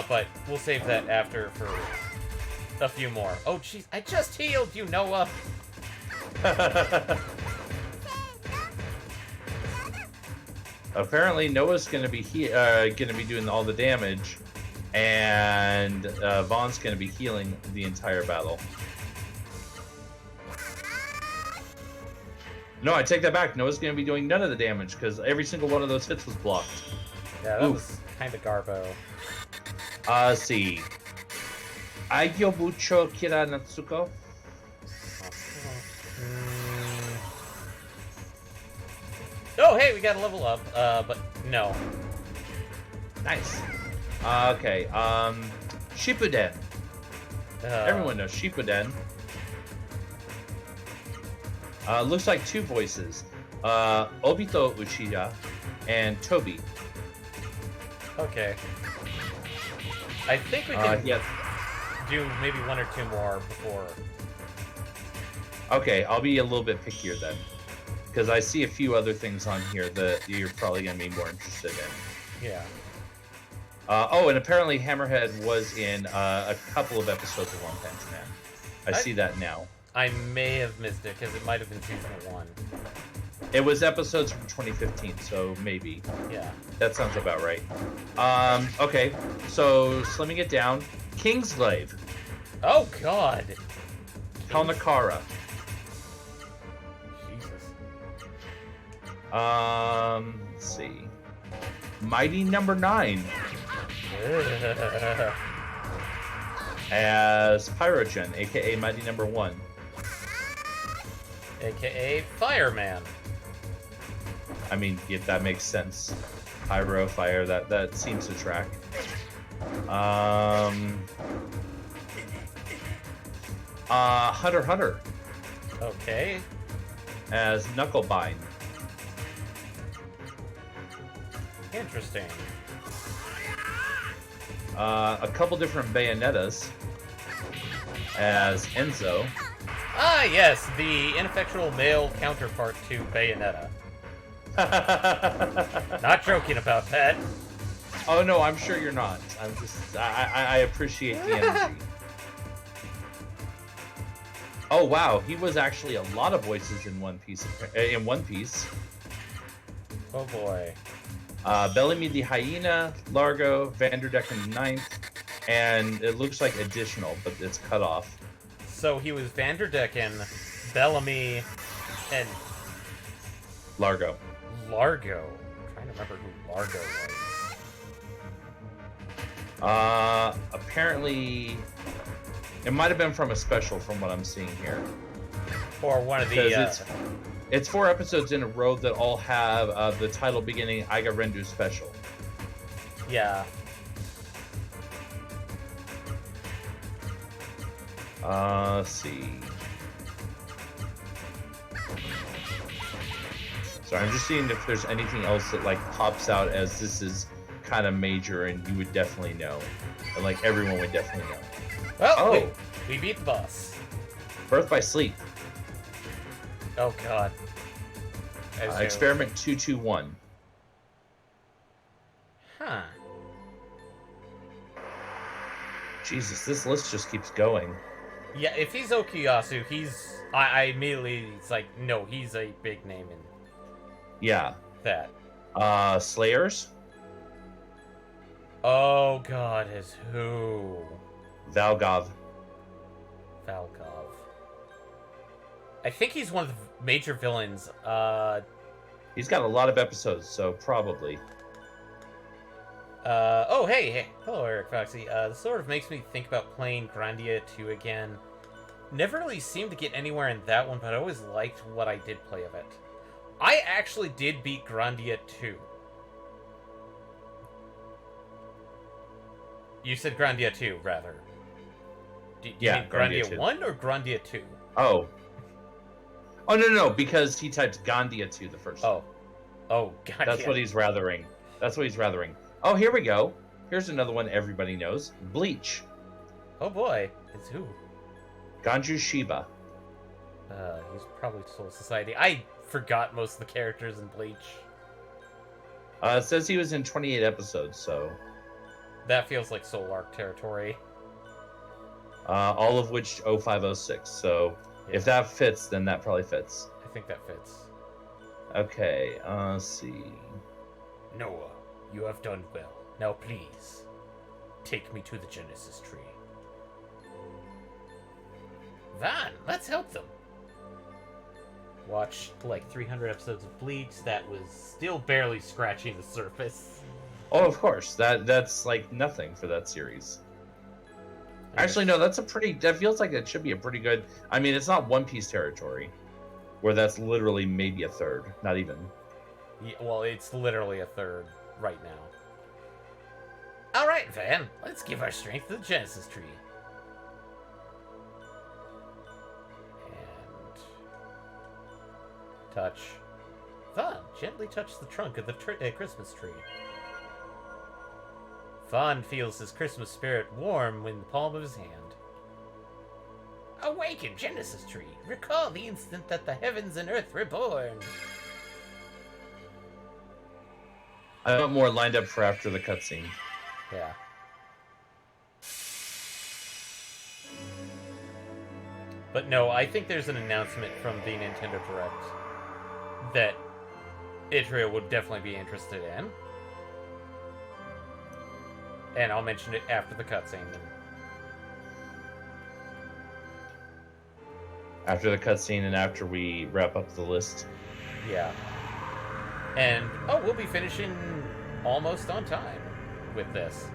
But we'll save that after for a few more. Oh, jeez, I just healed you, Noah! Apparently, Noah's going to be doing all the damage, and Vaughn's going to be healing the entire battle. No, I take that back. Noah's going to be doing none of the damage because every single one of those hits was blocked. Yeah, that was kind of garbo. Let's see. Aigyobucho Kira Natsuko. Oh, hey, we got a level up, but no. Nice. Okay, Shippuden. Everyone knows Shippuden. Looks like two voices. Obito Uchiha and Toby. Okay. I think we can Yes. do maybe one or two more before. Okay, I'll be a little bit pickier then. Because I see a few other things on here that you're probably going to be more interested in. Yeah. Oh, and apparently Hammerhead was in a couple of episodes of One Punch Man. I see that now. I may have missed it because it might have been season 1. It was episodes from 2015, so maybe. Yeah. That sounds about right. Okay, so slimming it down. Kingslave. Oh, God! Kalnakara. Jesus. Let's see. Mighty Number 9. As Pyrogen, aka Mighty Number 1. AKA Fireman. I mean, yeah, that makes sense. Pyro, fire, that seems to track. Hunter Hunter Okay. as Knucklebind. Interesting. A couple different Bayonettas as Enzo. Ah, yes, the ineffectual male counterpart to Bayonetta. Not joking about that. Oh no, I'm sure you're not. I appreciate the energy. Oh wow, he was actually a lot of voices in One Piece. Oh boy. Bellamy the Hyena, Largo, Vanderdecken the Ninth, and it looks like additional, but it's cut off. So he was Vanderdecken, Bellamy, and Largo. Largo. I'm trying to remember who Largo was. Apparently, it might have been from a special from what I'm seeing here. Or one of the. Because it's 4 episodes in a row that all have the title beginning Aiga Rendu special. Yeah. Let's see. So I'm just seeing if there's anything else that like pops out as this is kind of major and you would definitely know, and like everyone would definitely know. Oh, wait, we beat the boss. Birth by Sleep. Oh god. Experiment 221. Huh. Jesus, this list just keeps going. Yeah, if he's Okuyasu, I immediately, it's like, no, he's a big name in Yeah. that. Slayers. Oh god, is who? Valgov. Valkov. I think he's one of the major villains. He's got a lot of episodes, so probably. Oh, hey. Hello, Eric Foxy. This sort of makes me think about playing Grandia 2 again. Never really seemed to get anywhere in that one, but I always liked what I did play of it. I actually did beat Grandia 2. You said Grandia 2, rather. Do you mean Grandia Grandia 2. 1 or Grandia 2? Oh. Oh, no, because he typed Gandia 2 the first time. Oh, god. That's what he's rathering. Oh, here we go. Here's another one everybody knows. Bleach. Oh boy, it's who? Ganju Shiba. He's probably Soul Society. I forgot most of the characters in Bleach. It says he was in 28 episodes, so... That feels like Soul Arc territory. All of which 0506, so Yeah. if that fits, then that probably fits. I think that fits. Okay, let's see. Noah, you have done well. Now please, take me to the Genesis tree. Van, let's help them. Watched like 300 episodes of Bleach. That was still barely scratching the surface. Oh, of course. That's like nothing for that series. Actually, no, that feels like it should be a pretty good... I mean, it's not One Piece territory, where that's literally maybe a third, not even. Yeah, well, it's literally a third right now. Alright, Van, let's give our strength to the Genesis tree. And... touch. Van, gently touch the trunk of the Christmas tree. Van feels his Christmas spirit warm in the palm of his hand. Awaken, Genesis tree! Recall the instant that the heavens and earth were born! I want more lined up for after the cutscene. Yeah. But no, I think there's an announcement from the Nintendo Direct that Itria would definitely be interested in. And I'll mention it after the cutscene. After the cutscene and after we wrap up the list. Yeah. And, oh, we'll be finishing almost on time with this.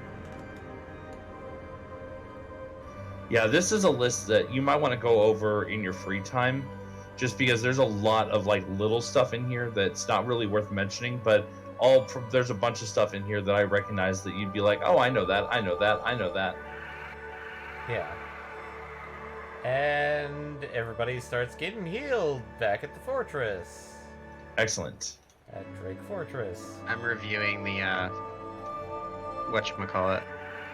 Yeah, this is a list that you might want to go over in your free time, just because there's a lot of like little stuff in here that's not really worth mentioning. But there's a bunch of stuff in here that I recognize that you'd be like, oh, I know that, I know that, I know that. Yeah. And everybody starts getting healed back at the fortress. Excellent. At Drake Fortress. I'm reviewing the whatchamacallit.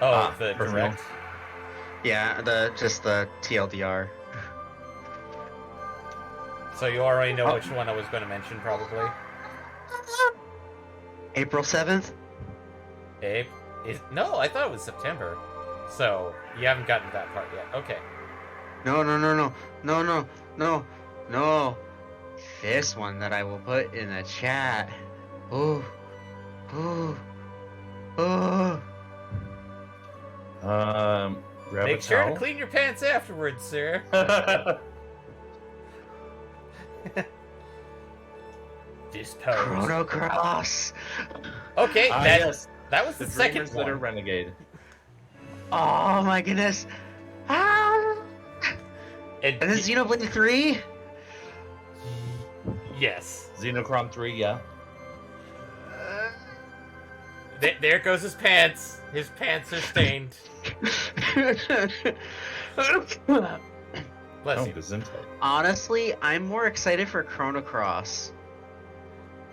Oh, the personal. direct. Yeah, just the TLDR. So you already know which one I was going to mention, probably. April 7th? Abe? No, I thought it was September. So, you haven't gotten to that part yet. Okay. No. This one that I will put in the chat. Ooh. Grab Make a sure to towel. clean your pants afterwards, sir. This pose. Chrono Cross. Okay, Yes, that was the the second Dreamers that are one. renegade. Oh my goodness. Ah! And And then Xenoblade 3? yes. Xenochron 3, yeah. There goes his pants. His pants are stained. Bless Oh, you. Gesundheit. Honestly, I'm more excited for Chrono Cross.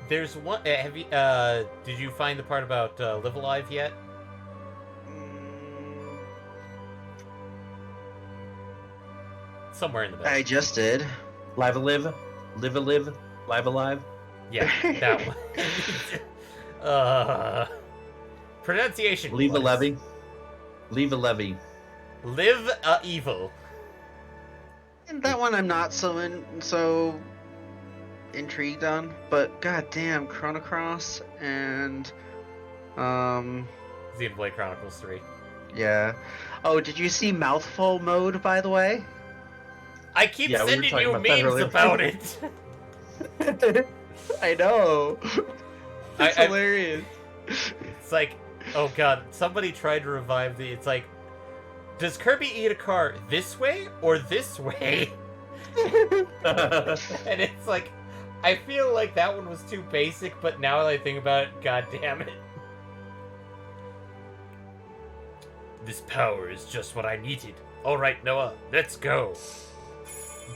There's one. Have you? Did you find the part about Live Alive yet? Somewhere in the middle. I just did. Live a live, live a live, live alive. Yeah, that one. Pronunciation. Leave a please. levy. Leave a levy. Live a evil. And that one I'm not so intrigued on, but goddamn, Chrono Cross and Xenoblade Chronicles 3. yeah. Oh, did you see Mouthful mode, by the way? I keep Yeah, we were sending talking you about that memes earlier. about it. I know. It's I- hilarious. It's like, oh god, somebody tried to revive the. It's like, does Kirby eat a car this way or this way? And it's like, I feel like that one was too basic, but now that I think about it, god damn it. This power is just what I needed. Alright, Noah, let's go.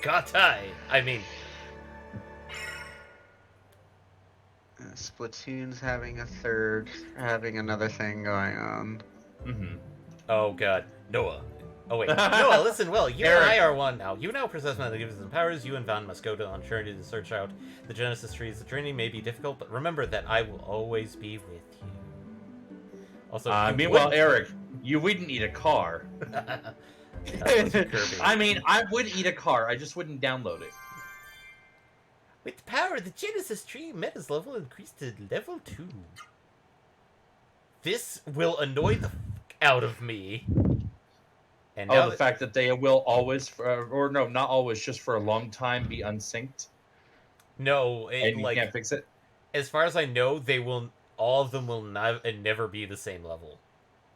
Gatai! I mean, Splatoon's having another thing going on. Mm-hmm. oh god, Noah. Oh wait, Noah, listen well, you and I are one now. You now possess one that gives us powers. You and Van must go on journey to search out the Genesis trees. The journey may be difficult, but remember that I will always be with you. Also, you Meanwhile, would- Eric, you wouldn't eat a car. That wasn't Kirby. I mean, I would eat a car. I just wouldn't download it. With the power of the Genesis tree, Meta's level increased to level 2. This will annoy the fuck out of me. And now Oh, the fact that they will always, or no, not always, just for a long time, be unsynced, no, it, and you like can't fix it. as far as I know, they will. All of them will never be the same level.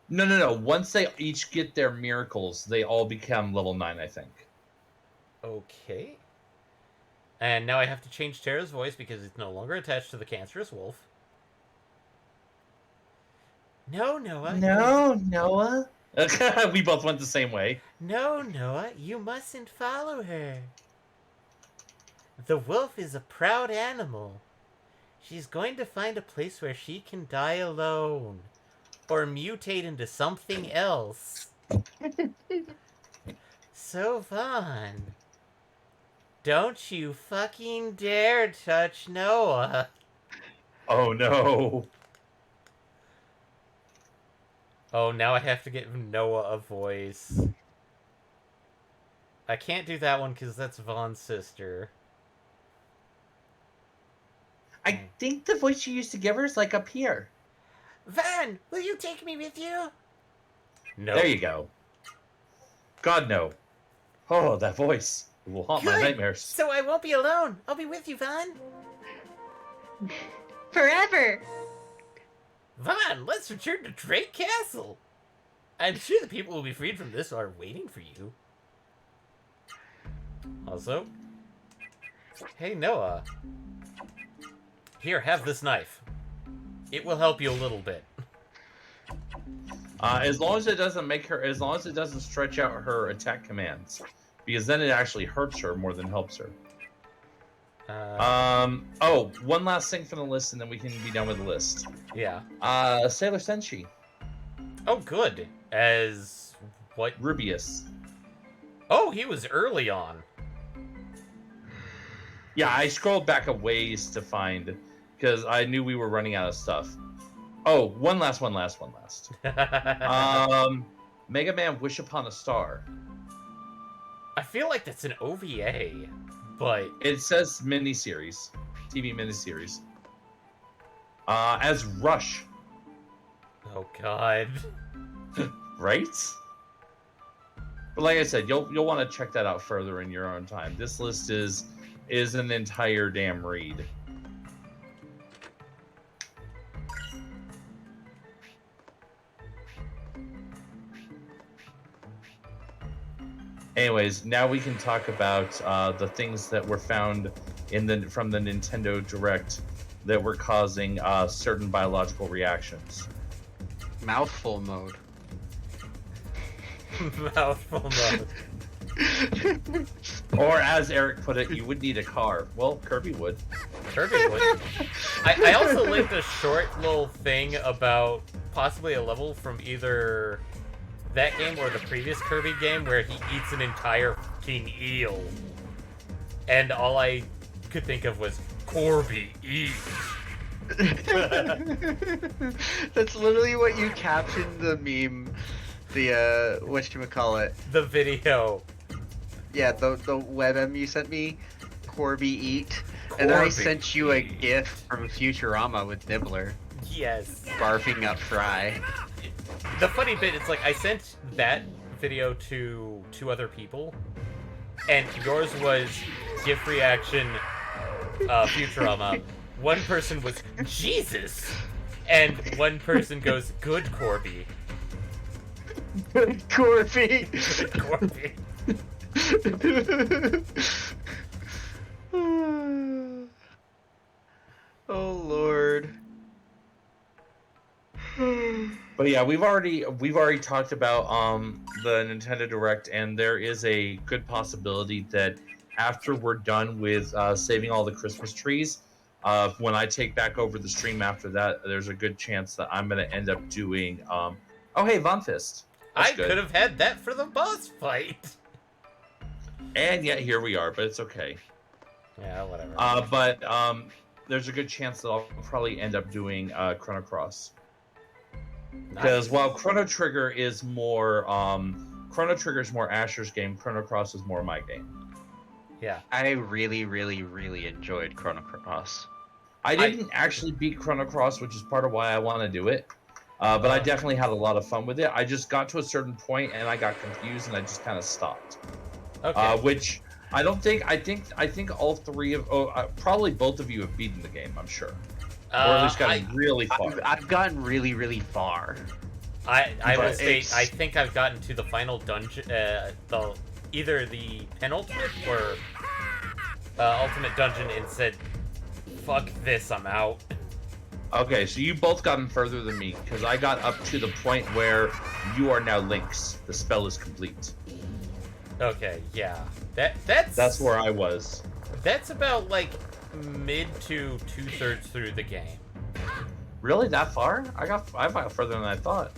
No. Once they each get their miracles, they all become level 9, I think. Okay. And now I have to change Terra's voice because it's no longer attached to the cancerous wolf. No, Noah. Noah. We both went the same way. No, Noah, you mustn't follow her. The wolf is a proud animal. She's going to find a place where she can die alone. Or mutate into something else. So, Vaughn, don't you fucking dare touch Noah. Oh no. Oh, now I have to give Noah a voice. I can't do that one because that's Vaughn's sister. I think the voice you used to give her is like up here. Van, will you take me with you? No. There you go. God, no. Oh, that voice. It will haunt my Good. nightmares. So I won't be alone. I'll be with you, Van. Forever. Van, let's return to Drake Castle. I'm sure the people who will be freed from this are waiting for you. Also, hey Noah, here, have this knife. It will help you a little bit. As long as it doesn't as long as it doesn't stretch out her attack commands, because then it actually hurts her more than helps her. Oh, one last thing from the list, and then we can be done with the list. Yeah. Sailor Senshi. Oh, good. As what? Rubius. Oh, he was early on. Yeah, I scrolled back a ways to find, because I knew we were running out of stuff. Oh, one last. Mega Man Wish Upon a Star. I feel like that's an OVA, but... It says miniseries. TV miniseries. As Rush. Oh, God. Right? But like I said, you'll want to check that out further in your own time. This list is an entire damn read. Anyways, now we can talk about the things that were found from the Nintendo Direct that were causing certain biological reactions. Mouthful mode. Mouthful mode. Or as Eric put it, you would need a car. Well, Kirby would. Kirby would. I also linked a short little thing about possibly a level from either that game or the previous Kirby game where he eats an entire fucking eel. And all I could think of was, Corby, eat. That's literally what you captioned the meme, the whatchamacallit. The video. Yeah, the webm you sent me, Corby eat. And then I Corby sent you a eat. GIF from Futurama with Nibbler Yes. barfing up Fry. The funny bit, it's like I sent that video to 2 other people, and yours was GIF reaction Futurama. One person was Jesus, and one person goes good Corby. Good Corby. Corby. Oh Lord. But yeah, we've already talked about the Nintendo Direct, and there is a good possibility that after we're done with saving all the Christmas trees, when I take back over the stream after that, there's a good chance that I'm going to end up doing. Oh hey, Von Fist. That's I good. could have had that for the boss fight. And yet here we are, but it's okay. Yeah, whatever. But there's a good chance that I'll probably end up doing Chrono Cross. Because Nice. while Chrono Trigger is more Asher's game, Chrono Cross is more my game. Yeah. I really, really, really enjoyed Chrono Cross. I didn't actually beat Chrono Cross, which is part of why I want to do it. But I definitely had a lot of fun with it. I just got to a certain point and I got confused and I just kind of stopped. Okay. Which I don't think. I think all three of probably both of you have beaten the game. I'm sure, or at least gotten really far. I've gotten really, really far. I will But state, it's- I think I've gotten to the final dungeon, either the penultimate or ultimate dungeon, and said, "Fuck this, I'm out." Okay, so you both gotten further than me because I got up to the point where you are now Lynx. The spell is complete. Okay, yeah, that's where I was. That's about like mid to 2/3 through the game. Really, that far? I got further than I thought.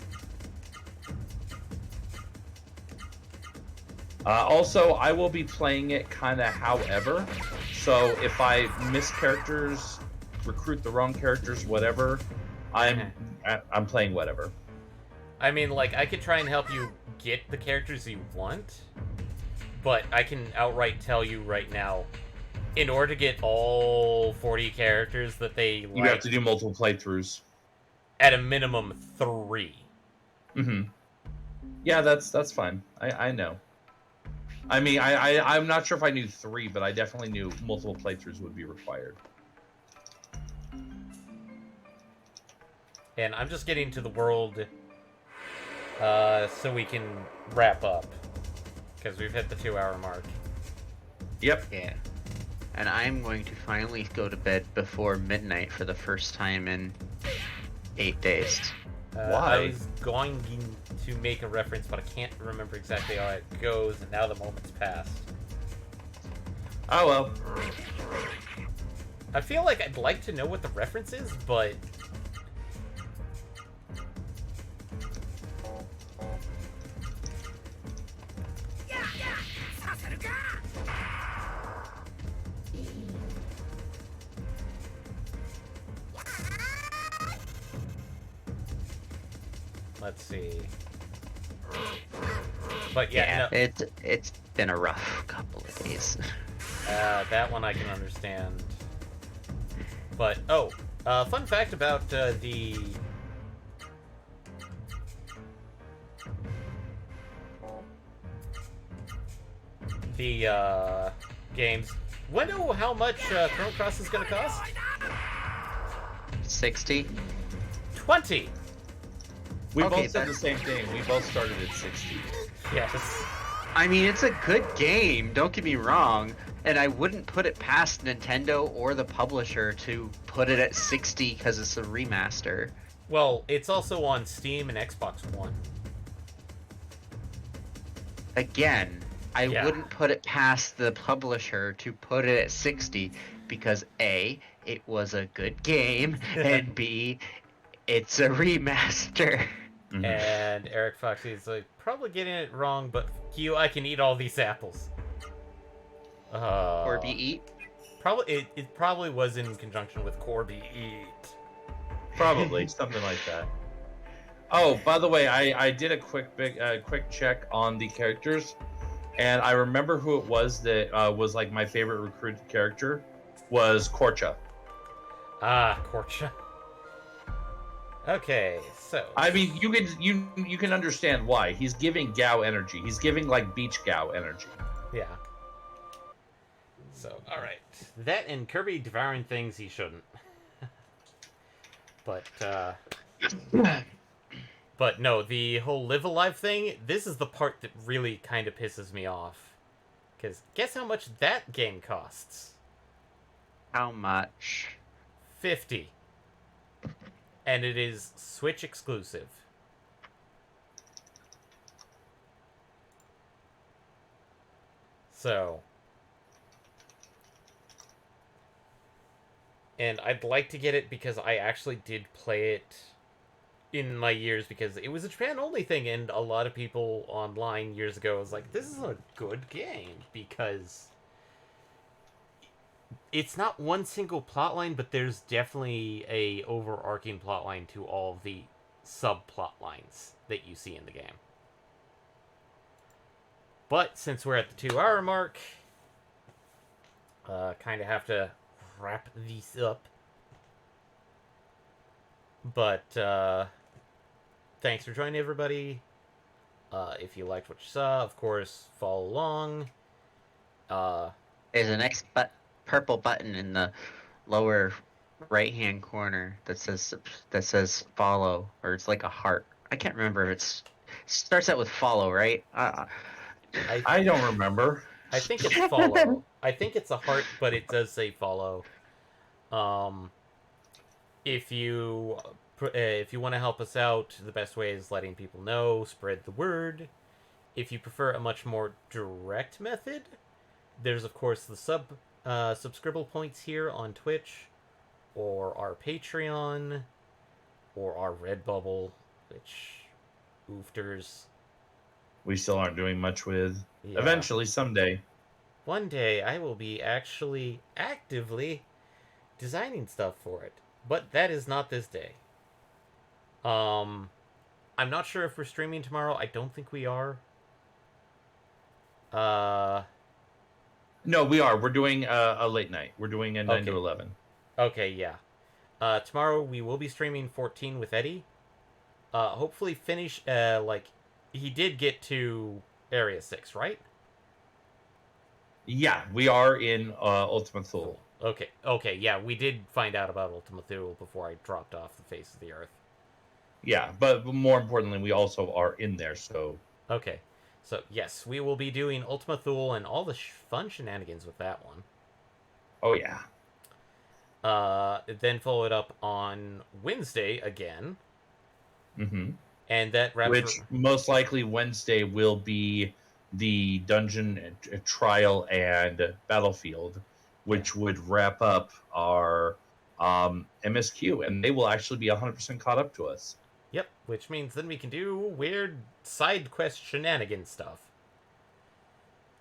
Also, I will be playing it kind of however. So if I miss characters, recruit the wrong characters, whatever, I'm playing whatever. I mean, like, I could try and help you get the characters you want, but I can outright tell you right now, in order to get all 40 characters that they like, You have to do multiple playthroughs. at a minimum 3. Mm-hmm. Yeah, that's fine. I know. I mean, I'm not sure if I knew 3, but I definitely knew multiple playthroughs would be required. And I'm just getting to the world so we can wrap up. Because we've hit the 2-hour mark. Yep. Yeah. And I'm going to finally go to bed before midnight for the first time in 8 days. Why? I was going to make a reference, but I can't remember exactly how it goes, and now the moment's passed. Oh well. I feel like I'd like to know what the reference is, but... Let's see. But yeah, no, it's been a rough couple of days. that one I can understand. But, fun fact about the games. Wanna know how much Chrono Cross is gonna cost? 60. 20. We Okay, both said the same thing. We both started at 60. Yes. I mean, it's a good game, don't get me wrong, and I wouldn't put it past Nintendo or the publisher to put it at 60 because it's a remaster. Well, it's also on Steam and Xbox One. Again, I Yeah. wouldn't put it past the publisher to put it at 60 because A, it was a good game, and B, it's a remaster. Mhm. And Eric Foxy's like, probably getting it wrong, but fuck you, I can eat all these apples. Or be eat. It probably was in conjunction with Corby Eat. Probably something like that. Oh, by the way, I did a quick check on the characters, and I remember who it was that was like my favorite recruited character was Korcha. Ah, Korcha. Okay, so I mean, you can understand why. He's giving Gao energy. He's giving like beach Gao energy. yeah. So, all right, that and Kirby devouring things he shouldn't. But no, the whole live alive thing. This is the part that really kind of pisses me off. Because guess how much that game costs? How much? 50. And it is Switch exclusive. So. And I'd like to get it because I actually did play it in my years because it was a Japan only thing, and a lot of people online years ago was like, this is a good game because it's not one single plotline, but there's definitely a overarching plotline to all of the subplot lines that you see in the game. But since we're at the 2-hour mark, kind of have to wrap these up. But thanks for joining, everybody. If you liked what you saw, of course, follow along. There's an purple button in the lower right-hand corner that says follow, or it's like a heart. I can't remember if it starts out with follow, right? I don't remember. I think it's follow. I think it's a heart, but it does say follow. If you want to help us out, the best way is letting people know, spread the word. If you prefer a much more direct method, there's of course the subscribable points here on Twitch, or our Patreon, or our Redbubble, which oofters. We still aren't doing much with. Yeah. Eventually, someday. One day I will be actually actively designing stuff for it, but that is not this day. I'm not sure if we're streaming tomorrow. I don't think we are. No, we are. We're doing a late night. We're doing a 9 to Okay. 11. Okay, yeah. Tomorrow we will be streaming 14 with Eddie. Hopefully finish, he did get to Area 6, right? Yeah, we are in Ultima Thule. Okay, yeah, we did find out about Ultima Thule before I dropped off the face of the earth. Yeah, but more importantly, we also are in there. So Okay. So, yes, we will be doing Ultima Thule and all the fun shenanigans with that one. oh yeah. Then follow it up on Wednesday again. Mm-hmm. And that wraps... Which most likely Wednesday will be the dungeon trial and battlefield, which would wrap up our MSQ, and they will actually be 100% caught up to us. Yep, which means then we can do weird side quest shenanigan stuff.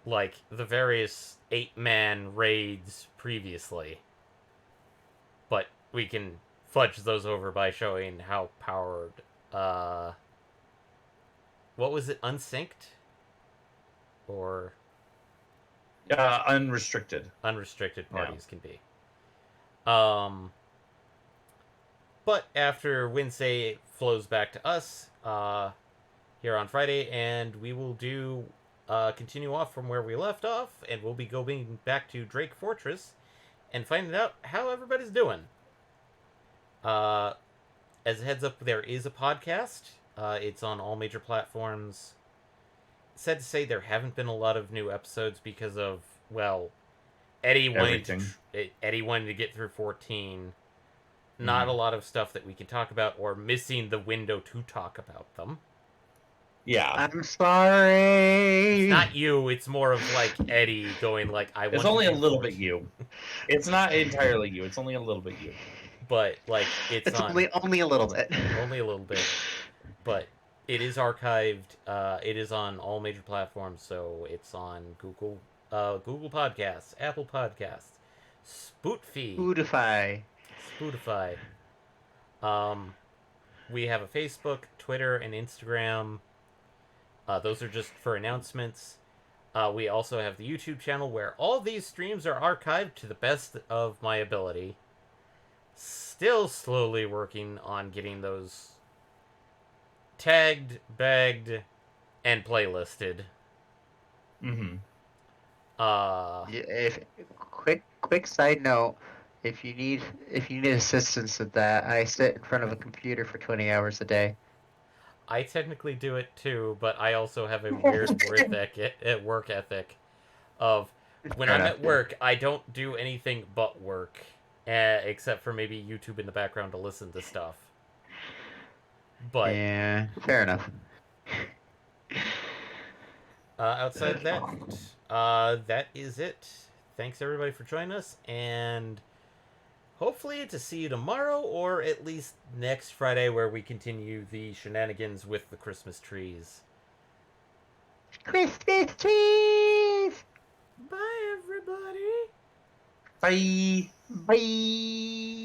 Like the various 8-man raids previously. But we can fudge those over by showing how powered, what was it, unsynced? Or Unrestricted. unrestricted parties can be. But after Wednesday it flows back to us, here on Friday, and we will do continue off from where we left off, and we'll be going back to Drake Fortress and finding out how everybody's doing. As a heads up, there is a podcast. It's on all major platforms. Sad to say, there haven't been a lot of new episodes because of, well, Eddie wanted to get through 14. Not a lot of stuff that we can talk about, or missing the window to talk about them. Yeah. I'm sorry. It's not you. It's more of like Eddie going like, "I want." It's only a little bit you. It's not entirely you. It's only a little bit you. But like, it's on only a little bit. only a little bit. But it is archived. It is on all major platforms. So it's on Google Podcasts, Apple Podcasts, Spotify. We have a Facebook, Twitter, and Instagram. Those are just for announcements. We also have the YouTube channel where all these streams are archived to the best of my ability. Still slowly working on getting those tagged, bagged, and playlisted. Mm-hmm. If quick side note, if you need assistance with that, I sit in front of a computer for 20 hours a day. I technically do it too, but I also have a weird work ethic of when I'm at work, I don't do anything but work, except for maybe YouTube in the background to listen to stuff. But yeah, fair enough. Outside of that, that is it. Thanks everybody for joining us, and hopefully to see you tomorrow, or at least next Friday, where we continue the shenanigans with the Christmas trees. Christmas trees! Bye, everybody! Bye. Bye!